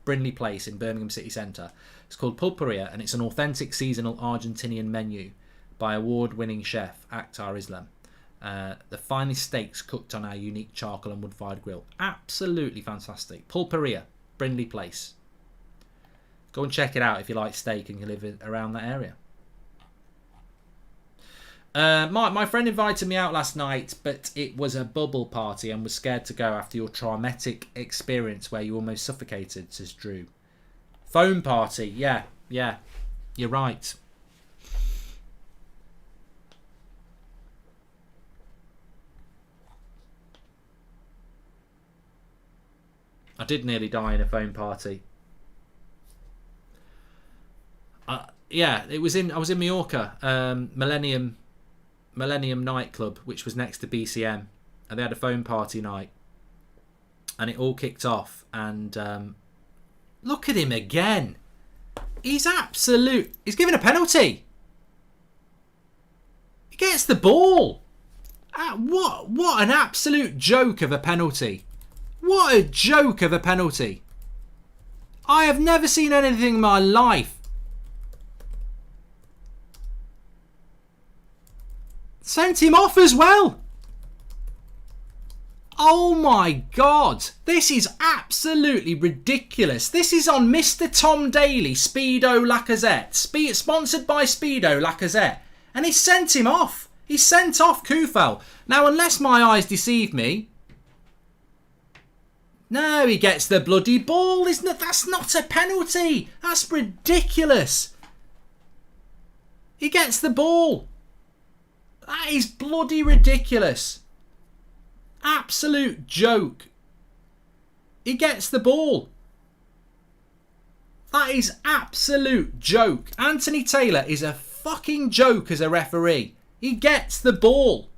Brindley Place in Birmingham city centre. It's called Pulperia, and it's an authentic seasonal Argentinian menu by award-winning chef Akhtar Islam. The finest steaks cooked on our unique charcoal and wood-fired grill. Absolutely fantastic. Pulperia, Brindley Place. Go and check it out if you like steak and you live around that area. My friend invited me out last night, but it was a bubble party and was scared to go after your traumatic experience where you almost suffocated, says Drew. Phone party, yeah, you're right. I did nearly die in a phone party. Yeah, I was in Mallorca, Millennium nightclub, which was next to BCM, and they had a phone party night, and it all kicked off. And look at him again. He's given a penalty. He gets the ball. What an absolute joke of a penalty. What a joke of a penalty. I have never seen anything in my life. Sent him off as well. Oh my God. This is absolutely ridiculous. This is on Mr. Tom Daly, Speedo Lacazette. Sponsored by Speedo Lacazette. And he sent him off. He sent off Kufal. Now, unless my eyes deceive me, no, he gets the bloody ball. That's not a penalty. That's ridiculous. He gets the ball. That is bloody ridiculous. Absolute joke. He gets the ball. That is absolute joke. Anthony Taylor is a fucking joke as a referee. He gets the ball.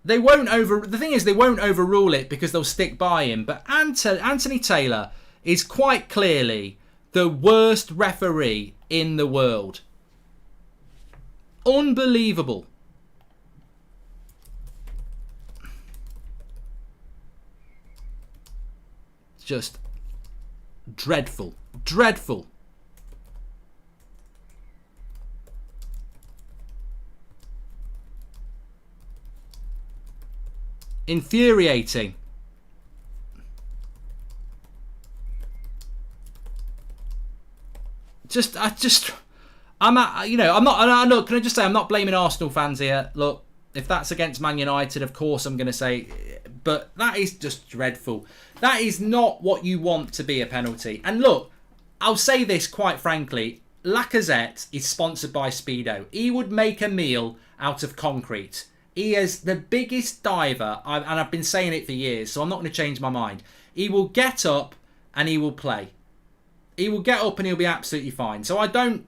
The thing is, they won't overrule it because they'll stick by him. But Anthony Taylor is quite clearly the worst referee in the world. Unbelievable. Just dreadful. Dreadful. Infuriating. I'm not, can I just say, I'm not blaming Arsenal fans here. Look, if that's against Man United, of course I'm going to say, but that is just dreadful. That is not what you want to be a penalty. And look, I'll say this quite frankly, Lacazette is sponsored by Speedo. He would make a meal out of concrete. He is the biggest diver, and I've been saying it for years, so I'm not going to change my mind. He will get up and he will play. He will get up and he'll be absolutely fine. So I don't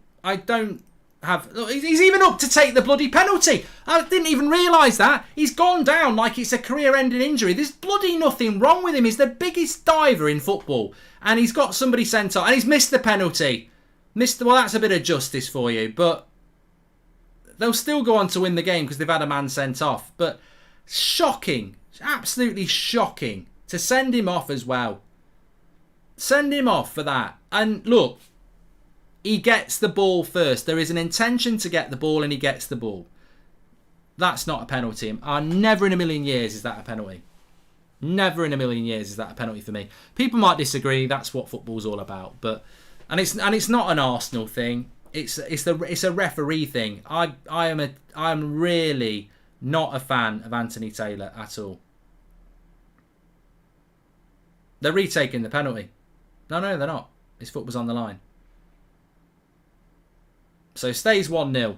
have... Look, he's even up to take the bloody penalty. I didn't even realise that. He's gone down like it's a career-ending injury. There's bloody nothing wrong with him. He's the biggest diver in football. And he's got somebody sent off. And he's missed the penalty. Well, that's a bit of justice for you. But they'll still go on to win the game because they've had a man sent off. But shocking. Absolutely shocking. To send him off as well. Send him off for that. And look... He gets the ball first. There is an intention to get the ball and he gets the ball. That's not a penalty. Never in a million years is that a penalty. Never in a million years is that a penalty for me. People might disagree. That's what football's all about. It's not an Arsenal thing. It's a referee thing. I am really not a fan of Anthony Taylor at all. They're retaking the penalty. No, they're not. His foot was on the line. So stays 1-0.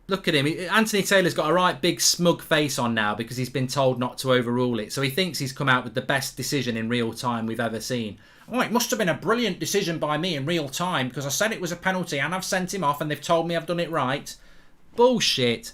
Look at him. Anthony Taylor's got a right big smug face on now because he's been told not to overrule it. So he thinks he's come out with the best decision in real time we've ever seen. Oh, it must have been a brilliant decision by me in real time because I said it was a penalty and I've sent him off and they've told me I've done it right. Bullshit.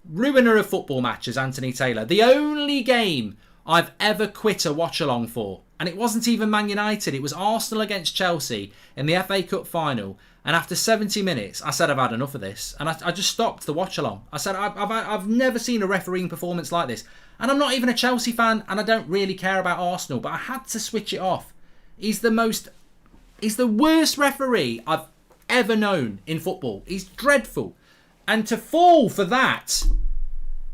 Ruiner of football matches, Anthony Taylor. The only game I've ever quit a watch-along for, and it wasn't even Man United, it was Arsenal against Chelsea in the FA Cup final. And after 70 minutes, I said, I've had enough of this. And I just stopped the watch-along. I said, I've never seen a refereeing performance like this. And I'm not even a Chelsea fan, and I don't really care about Arsenal, but I had to switch it off. He's the worst referee I've ever known in football. He's dreadful. And to fall for that,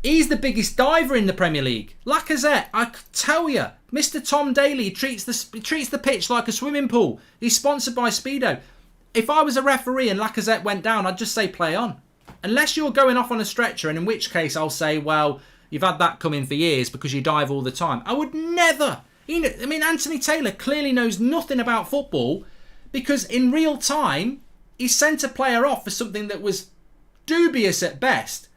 he's the biggest diver in the Premier League. Lacazette, I tell you, Mr. Tom Daly treats the pitch like a swimming pool. He's sponsored by Speedo. If I was a referee and Lacazette went down, I'd just say play on. Unless you're going off on a stretcher, and in which case I'll say, well, you've had that coming for years because you dive all the time. I would never. Anthony Taylor clearly knows nothing about football because in real time, he sent a player off for something that was dubious at best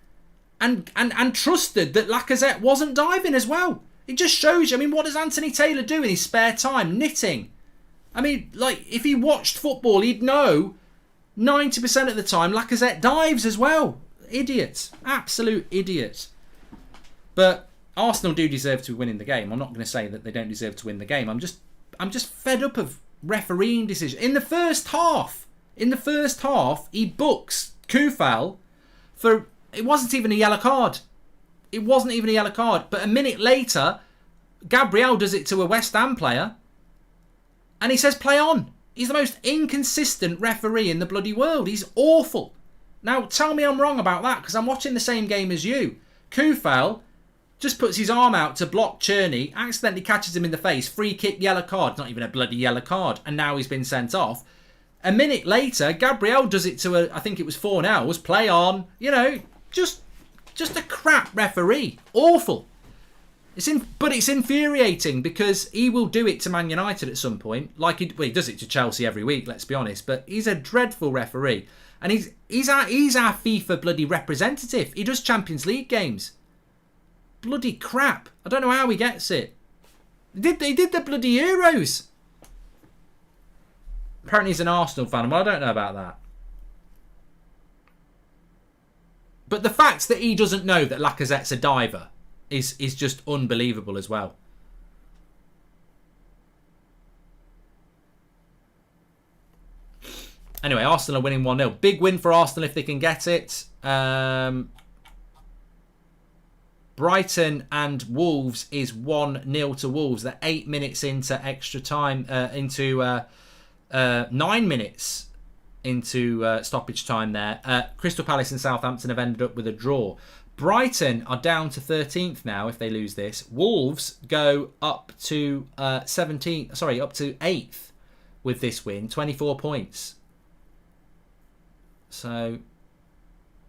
and trusted that Lacazette wasn't diving as well. It just shows you, what does Anthony Taylor do in his spare time? Knitting. If he watched football, he'd know 90% of the time Lacazette dives as well. Idiots. Absolute idiots. But Arsenal do deserve to win in the game. I'm not going to say that they don't deserve to win the game. I'm just fed up of refereeing decisions. In the first half, he books Kufal for... It wasn't even a yellow card. But a minute later, Gabriel does it to a West Ham player. And he says, play on. He's the most inconsistent referee in the bloody world. He's awful. Now, tell me I'm wrong about that, because I'm watching the same game as you. Kufel just puts his arm out to block Cherney, accidentally catches him in the face, free kick, yellow card. Not even a bloody yellow card. And now he's been sent off. A minute later, Gabriel does it to I think it was Fornells, play on. Just a crap referee. Awful. But it's infuriating because he will do it to Man United at some point. He does it to Chelsea every week, let's be honest. But he's a dreadful referee. And he's our FIFA bloody representative. He does Champions League games. Bloody crap. I don't know how he gets it. He did the bloody Euros. Apparently he's an Arsenal fan. Well, I don't know about that. But the fact that he doesn't know that Lacazette's a diver is just unbelievable as well. Anyway, Arsenal are winning 1-0. Big win for Arsenal if they can get it. Brighton and Wolves is 1-0 to Wolves. They're 8 minutes into extra time, 9 minutes into stoppage time there. Crystal Palace and Southampton have ended up with a draw. Brighton are down to 13th now if they lose this. Wolves go up to 8th with this win, 24 points. So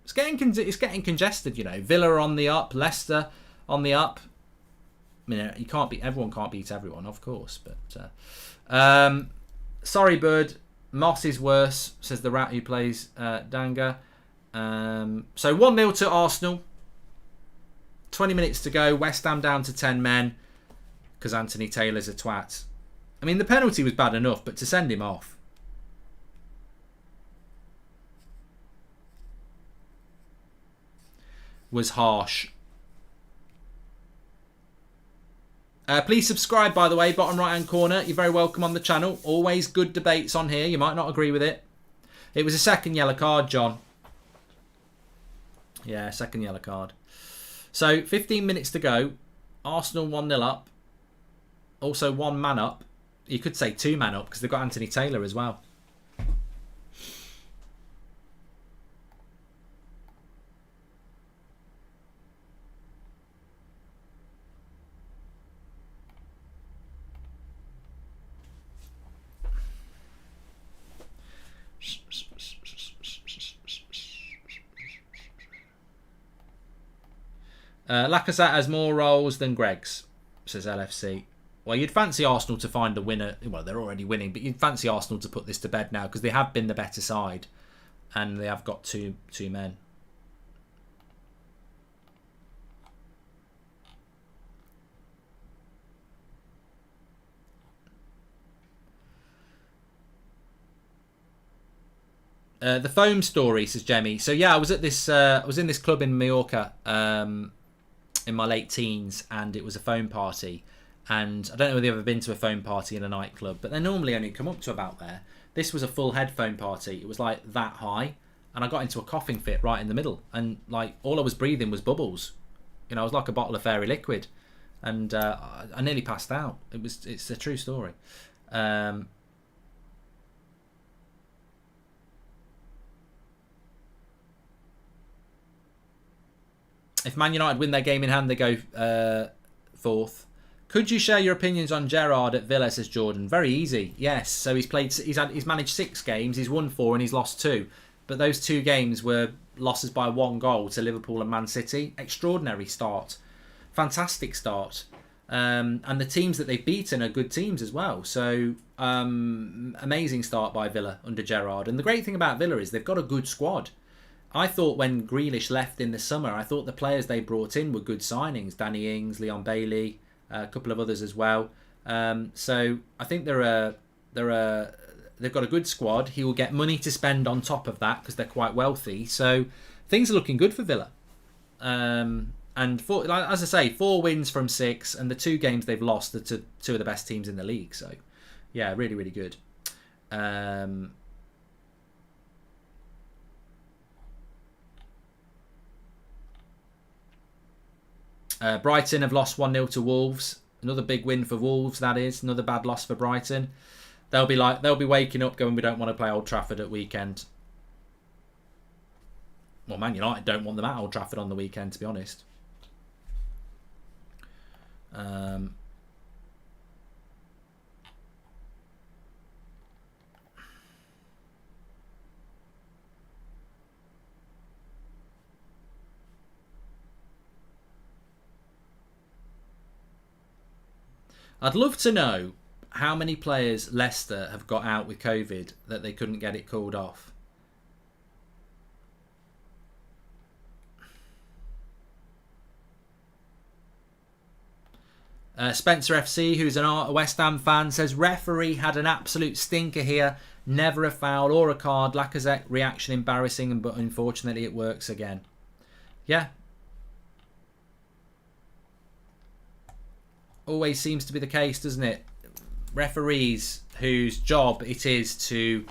it's getting congested, Villa are on the up, Leicester on the up. Everyone can't beat everyone, of course, but sorry, Bird. Moss is worse, says the rat who plays Danga. So 1-0 to Arsenal. 20 minutes to go. West Ham down to 10 men because Anthony Taylor's a twat. The penalty was bad enough, but to send him off. Was harsh. Please subscribe, by the way, bottom right hand corner. You're very welcome on the channel. Always good debates on here. You might not agree with it. It was a second yellow card, John. Yeah, second yellow card. So 15 minutes to go. Arsenal 1-0 up. Also 1 man up. You could say 2 man up because they've got Anthony Taylor as well. Lacazette has more roles than Greg's, says LFC. Well, you'd fancy Arsenal to find a winner. Well, they're already winning, but you'd fancy Arsenal to put this to bed now because they have been the better side and they have got two men. The foam story, says Jemmy. So yeah, I was at this. I was in this club in Mallorca in my late teens, and it was a foam party. And I don't know whether you've ever been to a foam party in a nightclub, but they normally only come up to about there. This was a full head foam party. It was like that high, and I got into a coughing fit right in the middle, and like all I was breathing was bubbles. You know, I was like a bottle of fairy liquid, and I nearly passed out. It's a true story. If Man United win their game in hand, they go fourth. Could you share your opinions on Gerrard at Villa, says Jordan? Very easy. Yes. So he's managed 6 games. He's won 4 and he's lost 2. But those 2 games were losses by 1 goal to Liverpool and Man City. Extraordinary start. Fantastic start. And the teams that they've beaten are good teams as well. So amazing start by Villa under Gerrard. And the great thing about Villa is they've got a good squad. I thought when Grealish left in the summer, I thought the players they brought in were good signings. Danny Ings, Leon Bailey, a couple of others as well. So I think they've got a good squad. He will get money to spend on top of that because they're quite wealthy. So things are looking good for Villa. And as I say, 4 wins from 6, and the 2 games they've lost are to 2 of the best teams in the league. So yeah, really, really good. Brighton have lost 1-0 to Wolves. Another big win for Wolves, that is. Another bad loss for Brighton. They'll be waking up going, we don't want to play Old Trafford at weekend. Well, Man United don't want them at Old Trafford on the weekend, to be honest. I'd love to know how many players Leicester have got out with COVID that they couldn't get it called off. Spencer FC, who's a West Ham fan, says referee had an absolute stinker here. Never a foul or a card. Lacazette reaction embarrassing, but unfortunately it works again. Yeah. Always seems to be the case, doesn't it? Referees whose job it is to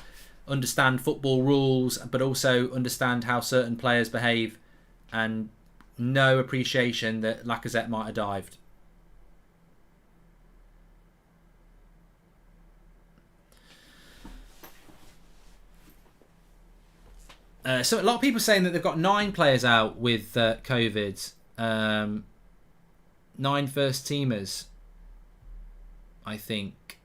understand football rules, but also understand how certain players behave, and no appreciation that Lacazette might have dived. So a lot of people saying that they've got 9 players out with COVID. 9 first teamers, I think.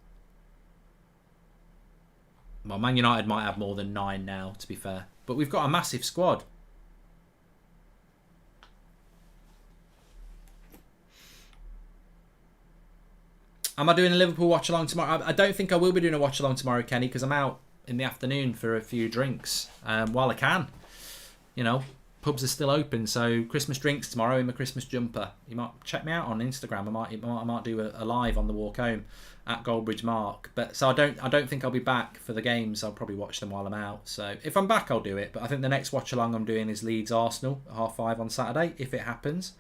Well, Man United might have more than 9 now, to be fair. But we've got a massive squad. Am I doing a Liverpool watch-along tomorrow? I don't think I will be doing a watch-along tomorrow, Kenny, because I'm out in the afternoon for a few drinks while I can. You know, pubs are still open, so Christmas drinks tomorrow in my Christmas jumper. You might check me out on Instagram. I might do a live on the walk home at Goldbridge Mark. But so I don't think I'll be back for the games. I'll probably watch them while I'm out. So if I'm back, I'll do it. But I think the next watch along I'm doing is Leeds Arsenal at 5:30 on Saturday, if it happens.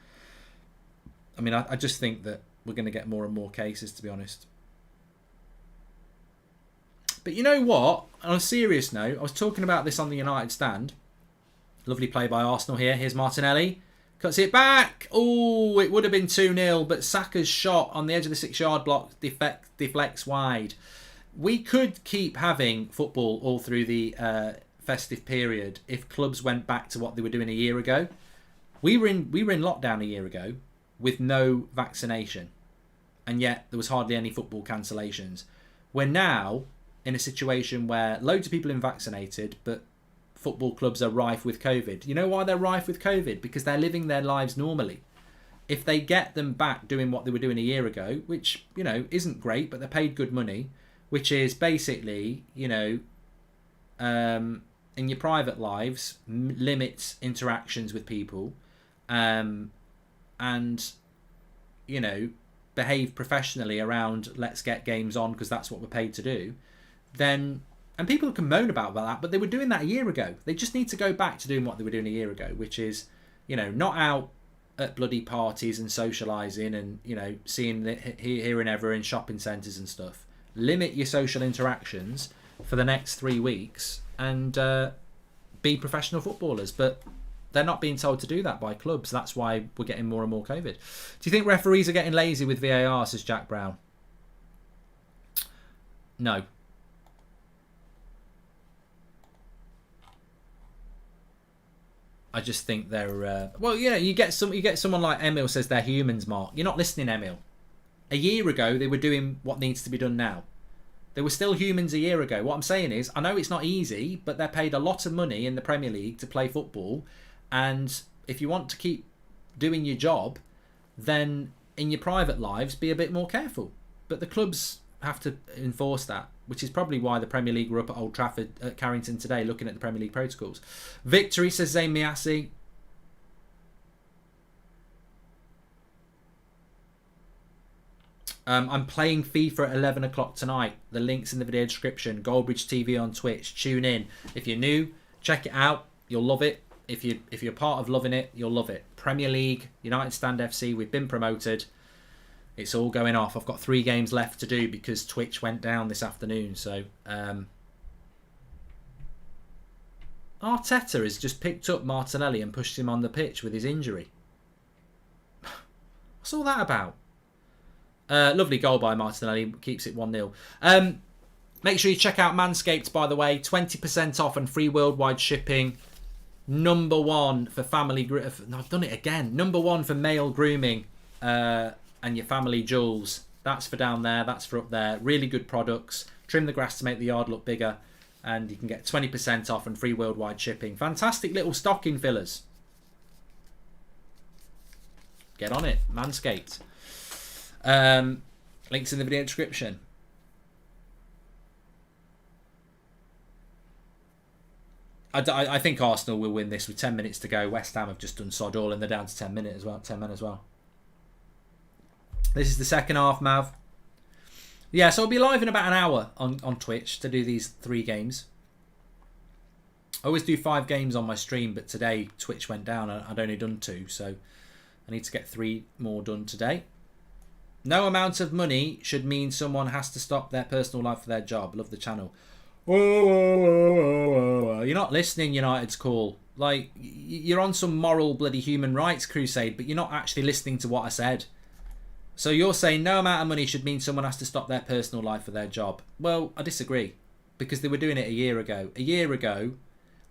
I mean, I just think that we're going to get more and more cases, to be honest. But you know what? On a serious note, I was talking about this on the United stand. Lovely play by Arsenal here. Here's Martinelli. Cuts it back. Oh, it would have been 2-0, but Saka's shot on the edge of the 6-yard block deflects wide. We could keep having football all through the festive period if clubs went back to what they were doing a year ago. We were in lockdown a year ago with no vaccination, and yet there was hardly any football cancellations. We're now in a situation where loads of people have been vaccinated, but football clubs are rife with COVID. You know why they're rife with COVID? Because they're living their lives normally. if they get them back doing what they were doing a year ago, which, you know, isn't great, but they're paid good money, which is basically, you know, in your private lives, limits interactions with people, and, you know, behave professionally around let's get games on because that's what we're paid to do, then, and people can moan about that, but they were doing that a year ago. They just need to go back to doing what they were doing a year ago, which is, you know, not out at bloody parties and socialising and, you know, seeing here and ever in shopping centres and stuff. Limit your social interactions for the next 3 weeks and be professional footballers. But they're not being told to do that by clubs. That's why we're getting more and more COVID. Do you think referees are getting lazy with VAR, says Jack Brown? No. I just think they're well, yeah. You get someone like Emil says they're humans, Mark. You're not listening, Emil. A year ago, they were doing what needs to be done now. They were still humans a year ago. What I'm saying is, I know it's not easy, but they're paid a lot of money in the Premier League to play football. And if you want to keep doing your job, then in your private lives, be a bit more careful. But the clubs have to enforce that, which is probably why the Premier League were up at Old Trafford at Carrington today looking at the Premier League protocols. Victory, says Zayn Miassi. I'm playing FIFA at 11 o'clock tonight. The link's in the video description. Goldbridge TV on Twitch. Tune in. If you're new, check it out. You'll love it. If you're part of loving it, you'll love it. Premier League, United Stand FC, we've been promoted. It's all going off. I've got 3 games left to do because Twitch went down this afternoon. So Arteta has just picked up Martinelli and pushed him on the pitch with his injury. What's all that about? Lovely goal by Martinelli. Keeps it 1-0. Make sure you check out Manscaped, by the way. 20% off and free worldwide shipping. Number 1 for family... No, I've done it again. Number 1 for male grooming. And your family jewels. That's for down there, that's for up there. Really good products. Trim the grass to make the yard look bigger. And you can get 20% off and free worldwide shipping. Fantastic little stocking fillers. Get on it. Manscaped. Links in the video description. I think Arsenal will win this with 10 minutes to go. West Ham have just done sod all and they're down to 10 men as well. This is the second half, Mav. Yeah, so I'll be live in about an hour on Twitch to do these 3 games. I always do 5 games on my stream, but today Twitch went down and I'd only done 2, so I need to get 3 more done today. No amount of money should mean someone has to stop their personal life for their job. Love the channel. You're not listening, United's call. Like, you're on some moral bloody human rights crusade, but you're not actually listening to what I said. So you're saying no amount of money should mean someone has to stop their personal life for their job. Well, I disagree, because they were doing it a year ago. A year ago,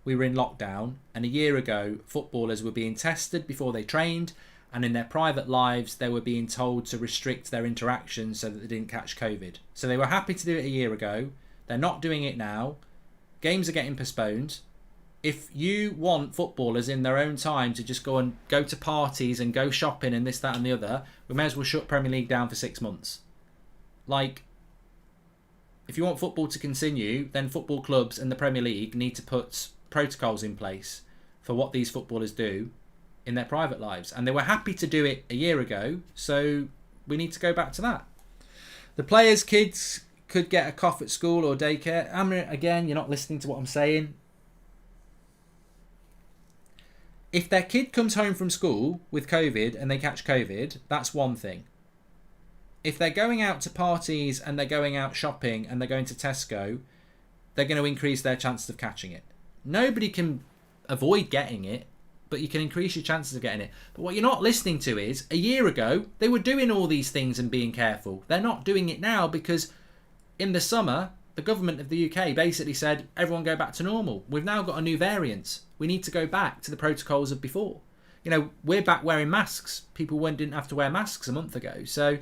we were in lockdown, and a year ago, footballers were being tested before they trained, and in their private lives, they were being told to restrict their interactions so that they didn't catch COVID. So they were happy to do it a year ago. They're not doing it now. Games are getting postponed. If you want footballers in their own time to just go to parties and go shopping and this, that and the other, we may as well shut Premier League down for 6 months. Like, if you want football to continue, then football clubs and the Premier League need to put protocols in place for what these footballers do in their private lives. And they were happy to do it a year ago, so we need to go back to that. The players' kids could get a cough at school or daycare. Again, you're not listening to what I'm saying. If their kid comes home from school with COVID and they catch COVID, that's one thing. If they're going out to parties and they're going out shopping and they're going to Tesco, they're going to increase their chances of catching it. Nobody can avoid getting it, but you can increase your chances of getting it. But what you're not listening to is, a year ago, they were doing all these things and being careful. They're not doing it now because in the summer, the government of the UK basically said, everyone go back to normal. We've now got a new variant. We need to go back to the protocols of before. We're back wearing masks. People didn't have to wear masks a month ago. So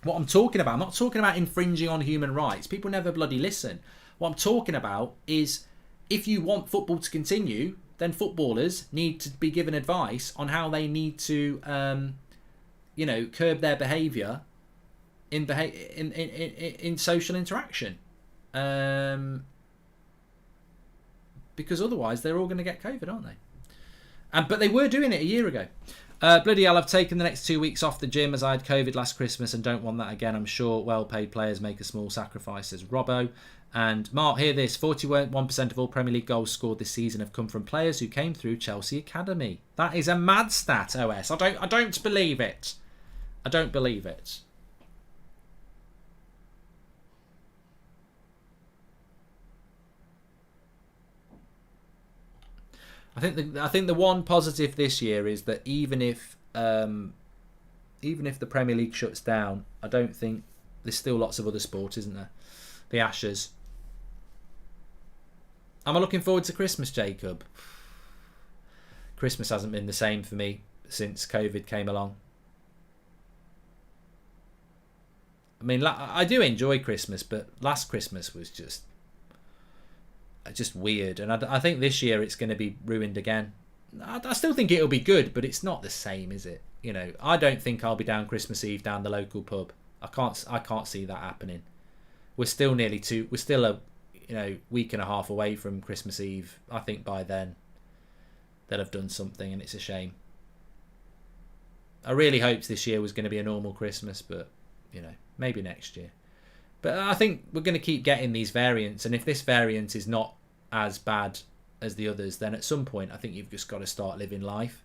what I'm talking about, I'm not talking about infringing on human rights. People never bloody listen. What I'm talking about is, if you want football to continue, then footballers need to be given advice on how they need to curb their behaviour in social interaction, because otherwise they're all going to get COVID, aren't they? But they were doing it a year ago. Bloody hell, I've taken the next 2 weeks off the gym as I had COVID last Christmas and don't want that again. I'm sure well-paid players make a small sacrifice, says Robbo. And Mark, hear this, 41% of all Premier League goals scored this season have come from players who came through Chelsea Academy. That is a mad stat, OS. I don't believe it. I don't believe it. I think the one positive this year is that even if the Premier League shuts down, I don't think there's still lots of other sport, isn't there? The Ashes. Am I looking forward to Christmas, Jacob? Christmas hasn't been the same for me since COVID came along. I mean, I do enjoy Christmas, but last Christmas was just weird, and I think this year it's going to be ruined again. I still think it'll be good, but it's not the same, is it? I don't think I'll be down Christmas Eve down the local pub. I can't see that happening. We're still a week and a half away from Christmas Eve. I think by then they'll have done something, and it's a shame. I really hoped this year was going to be a normal Christmas, but maybe next year. But I think we're going to keep getting these variants, and if this variant is not as bad as the others, then at some point I think you've just got to start living life.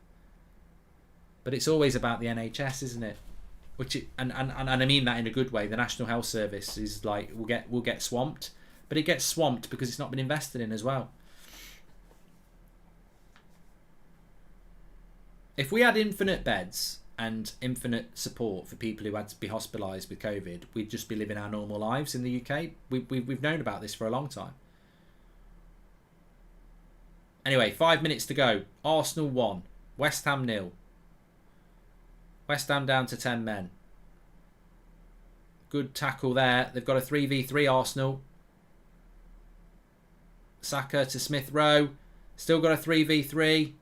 But it's always about the NHS, isn't it? And I mean that in a good way. The National Health Service is like will get swamped, but it gets swamped because it's not been invested in as well. If we had infinite beds and infinite support for people who had to be hospitalised with COVID, we'd just be living our normal lives in the UK. We've known about this for a long time. Anyway, 5 minutes to go. Arsenal 1, West Ham 0. West Ham down to 10 men. Good tackle there. They've got a 3v3 Arsenal. Saka to Smith Rowe. Still got a 3v3.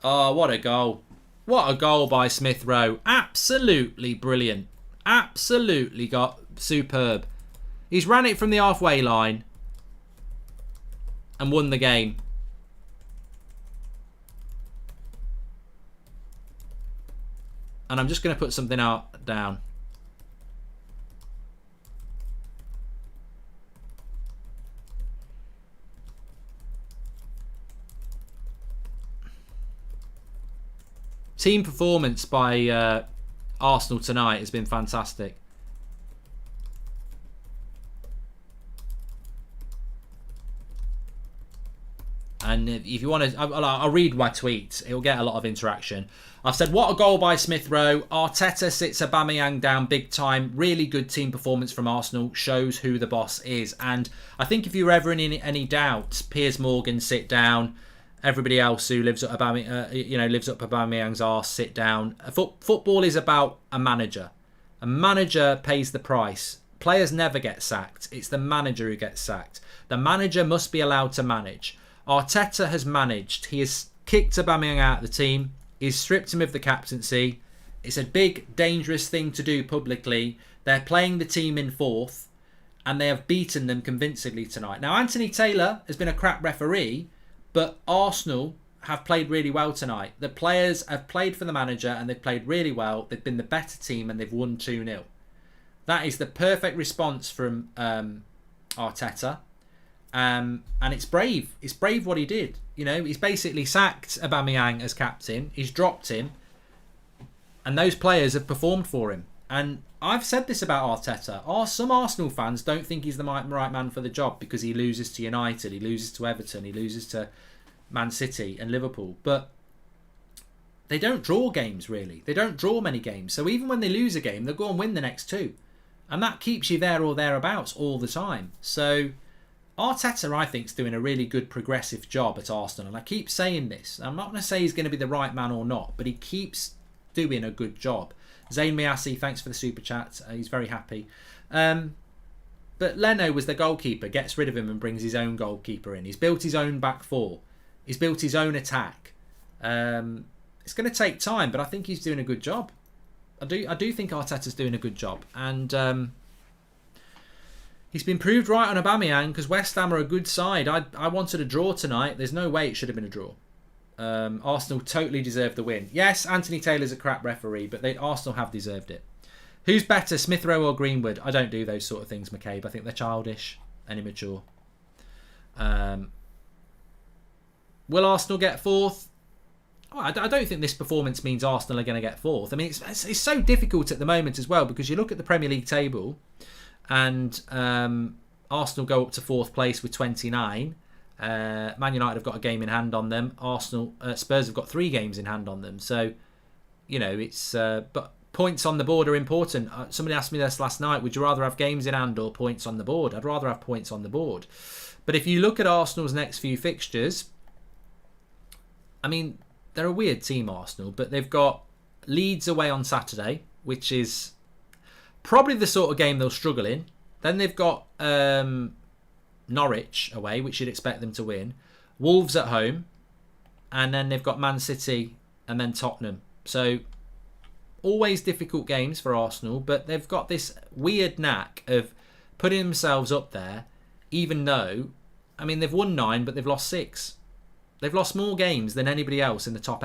Oh, what a goal. What a goal by Smith Rowe. Absolutely brilliant. Absolutely got superb. He's ran it from the halfway line and won the game. And I'm just going to put something out down. Team performance by Arsenal tonight has been fantastic. And if you want to, I'll read my tweets. It'll get a lot of interaction. I've said, what a goal by Smith Rowe. Arteta sits Aubameyang down big time. Really good team performance from Arsenal. Shows who the boss is. And I think if you're ever in any doubt, Piers Morgan, sit down. Everybody else who lives up Aubameyang's arse, sit down. Football is about a manager. A manager pays the price. Players never get sacked. It's the manager who gets sacked. The manager must be allowed to manage. Arteta has managed. He has kicked Aubameyang out of the team. He's stripped him of the captaincy. It's a big, dangerous thing to do publicly. They're playing the team in fourth, and they have beaten them convincingly tonight. Now, Anthony Taylor has been a crap referee, but Arsenal have played really well tonight. The players have played for the manager, and they've played really well. They've been the better team, and they've won 2-0. That is the perfect response from Arteta. And it's brave. It's brave what he did. He's basically sacked Aubameyang as captain. He's dropped him. And those players have performed for him. And I've said this about Arteta. Some Arsenal fans don't think he's the right man for the job because he loses to United, he loses to Everton, he loses to Man City and Liverpool. But they don't draw games, really. They don't draw many games. So even when they lose a game, they'll go and win the next two. And that keeps you there or thereabouts all the time. So Arteta, I think, is doing a really good progressive job at Arsenal. And I keep saying this. I'm not going to say he's going to be the right man or not, but he keeps doing a good job. Zayn Miasi, thanks for the super chat. He's very happy. But Leno was the goalkeeper, gets rid of him and brings his own goalkeeper in. He's built his own back four. He's built his own attack. It's going to take time, but I think he's doing a good job. I do think Arteta's doing a good job. And he's been proved right on Aubameyang because West Ham are a good side. I wanted a draw tonight. There's no way it should have been a draw. Arsenal totally deserved the win. Yes, Anthony Taylor's a crap referee, but Arsenal have deserved it. Who's better, Smith Rowe or Greenwood? I don't do those sort of things, McCabe. I think they're childish and immature. Will Arsenal get fourth? Oh, I don't think this performance means Arsenal are going to get fourth. I mean, it's so difficult at the moment as well because you look at the Premier League table and Arsenal go up to fourth place with 29. Man United have got a game in hand on them. Spurs have got 3 games in hand on them. So, it's... but points on the board are important. Somebody asked me this last night. Would you rather have games in hand or points on the board? I'd rather have points on the board. But if you look at Arsenal's next few fixtures, I mean... They're a weird team, Arsenal, but they've got Leeds away on Saturday, which is probably the sort of game they'll struggle in. Then they've got Norwich away, which you'd expect them to win. Wolves at home. And then they've got Man City and then Tottenham. So, always difficult games for Arsenal, but they've got this weird knack of putting themselves up there, even though, I mean, they've won 9, but they've lost 6. They've lost more games than anybody else in the top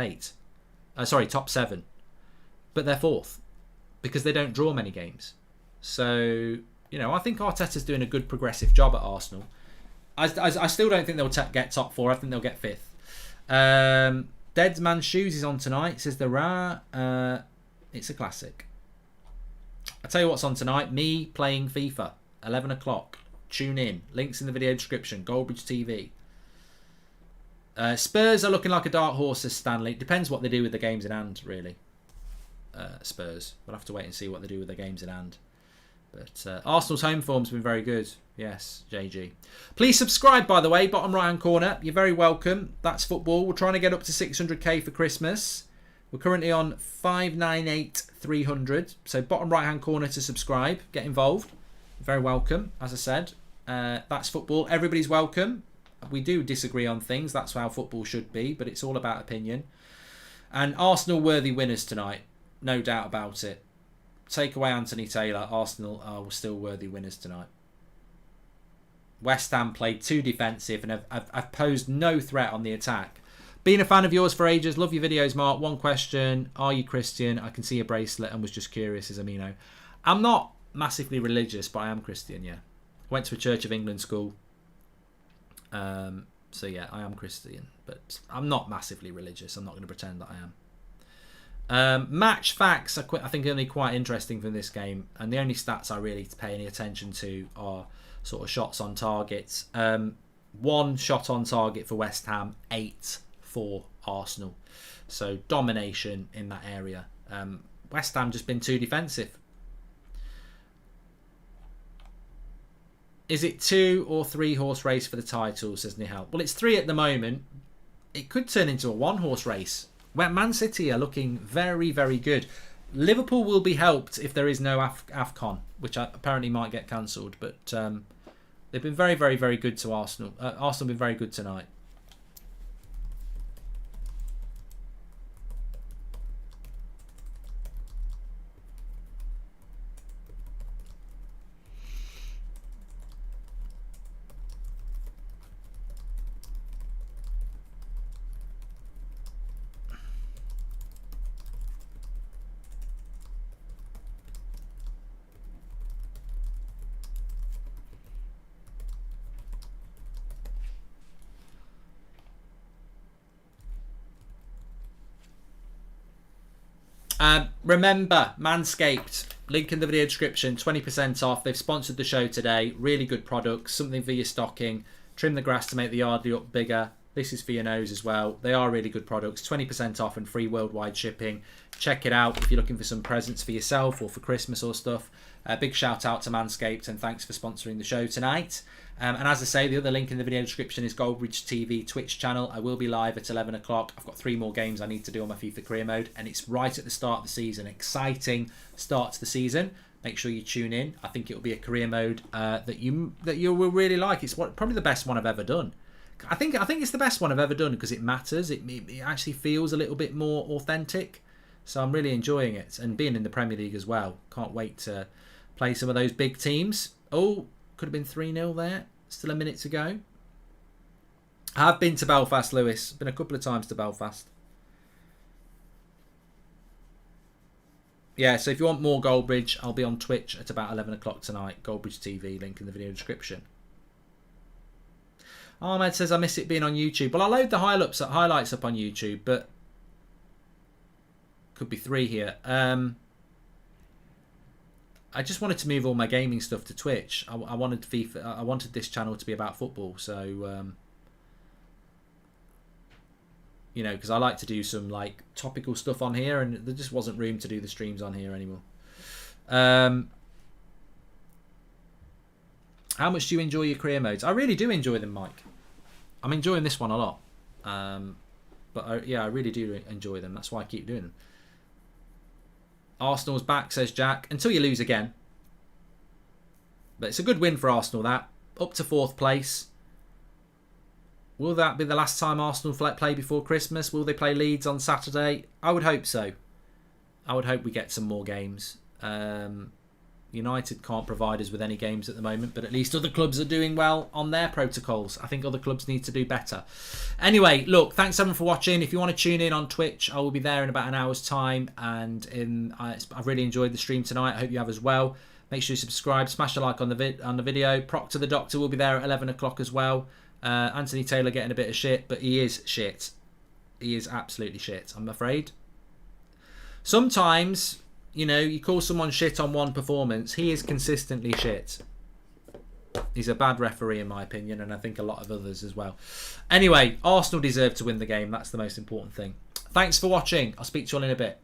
7. But they're fourth because they don't draw many games. So, I think Arteta's doing a good progressive job at Arsenal. I still don't think they'll get top 4. I think they'll get 5th. Dead Man's Shoes is on tonight. Says the Ra. It's a classic. I'll tell you what's on tonight. Me playing FIFA. 11 o'clock. Tune in. Links in the video description. Goldbridge TV. Spurs are looking like a dark horse, says Stanley. It depends what they do with the games in hand, really. Spurs. We'll have to wait and see what they do with the games in hand. But Arsenal's home form's been very good. Yes, JG. Please subscribe, by the way, bottom right-hand corner. You're very welcome. That's football. We're trying to get up to 600k for Christmas. We're currently on 598,300. So bottom right-hand corner to subscribe. Get involved. You're very welcome, as I said. That's football. Everybody's welcome. We do disagree on things. That's how football should be, but it's all about opinion. And Arsenal worthy winners tonight. No doubt about it. Take away Anthony Taylor. Arsenal are still worthy winners tonight. West Ham played too defensive and have posed no threat on the attack. Been a fan of yours for ages. Love your videos, Mark. One question. Are you Christian? I can see your bracelet and was just curious, as Amino. I'm not massively religious, but I am Christian, yeah. Went to a Church of England school. So yeah, I am Christian, but I'm not massively religious. I'm not going to pretend that I am. Match facts I think are only quite interesting from this game, and the only stats I really pay any attention to are sort of shots on targets. 1 shot on target for West Ham, 8 for Arsenal. So domination in that area. West Ham just been too defensive. Is it 2 or 3 horse race for the title, says Nihal? Well, it's 3 at the moment. It could turn into a 1 horse race. Where Man City are looking very, very good. Liverpool will be helped if there is no AFCON, which apparently might get cancelled. But they've been very, very, very good to Arsenal. Arsenal have been very good tonight. Remember, Manscaped, link in the video description, 20% off. They've sponsored the show today. Really good products, something for your stocking. Trim the grass to make the yard look bigger. This is for your nose as well. They are really good products. 20% off and free worldwide shipping. Check it out if you're looking for some presents for yourself or for Christmas or stuff. Big shout out to Manscaped and thanks for sponsoring the show tonight. And as I say, the other link in the video description is Goldbridge TV Twitch channel. I will be live at 11 o'clock. I've got 3 more games I need to do on my FIFA career mode, and it's right at the start of the season. Exciting start to the season. Make sure you tune in. I think it will be a career mode that you will really like. It's probably the best one I've ever done I think it's the best one I've ever done because it matters. It actually feels a little bit more authentic. So I'm really enjoying it. And being in the Premier League as well. Can't wait to play some of those big teams. Oh, could have been 3-0 there. Still a minute to go. I have been to Belfast, Lewis. Been a couple of times to Belfast. Yeah, so if you want more Goldbridge, I'll be on Twitch at about 11 o'clock tonight. Goldbridge TV, link in the video description. Ahmed says, I miss it being on YouTube. Well, I load the highlights up on YouTube, but could be 3 here. I just wanted to move all my gaming stuff to Twitch. I wanted FIFA. I wanted this channel to be about football, so you know, because I like to do some like topical stuff on here, and there just wasn't room to do the streams on here anymore. How much do you enjoy your career modes? I really do enjoy them, Mike. I'm enjoying this one a lot. But yeah, I really do enjoy them. That's why I keep doing them. Arsenal's back, says Jack. Until you lose again. But it's a good win for Arsenal, that. Up to 4th place. Will that be the last time Arsenal play before Christmas? Will they play Leeds on Saturday? I would hope so. I would hope we get some more games. United can't provide us with any games at the moment, but at least other clubs are doing well on their protocols. I think other clubs need to do better. Anyway, look, thanks everyone for watching. If you want to tune in on Twitch, I will be there in about an hour's time, and I've really enjoyed the stream tonight. I hope you have as well. Make sure you subscribe, smash a like on the video. Proctor the Doctor will be there at 11 o'clock as well. Anthony Taylor getting a bit of shit, but he is shit. He is absolutely shit, I'm afraid. Sometimes, you know, you call someone shit on one performance, he is consistently shit. He's a bad referee in my opinion, and I think a lot of others as well. Anyway, Arsenal deserve to win the game. That's the most important thing. Thanks for watching. I'll speak to you all in a bit.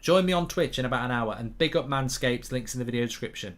Join me on Twitch in about an hour, and big up Manscaped, links in the video description.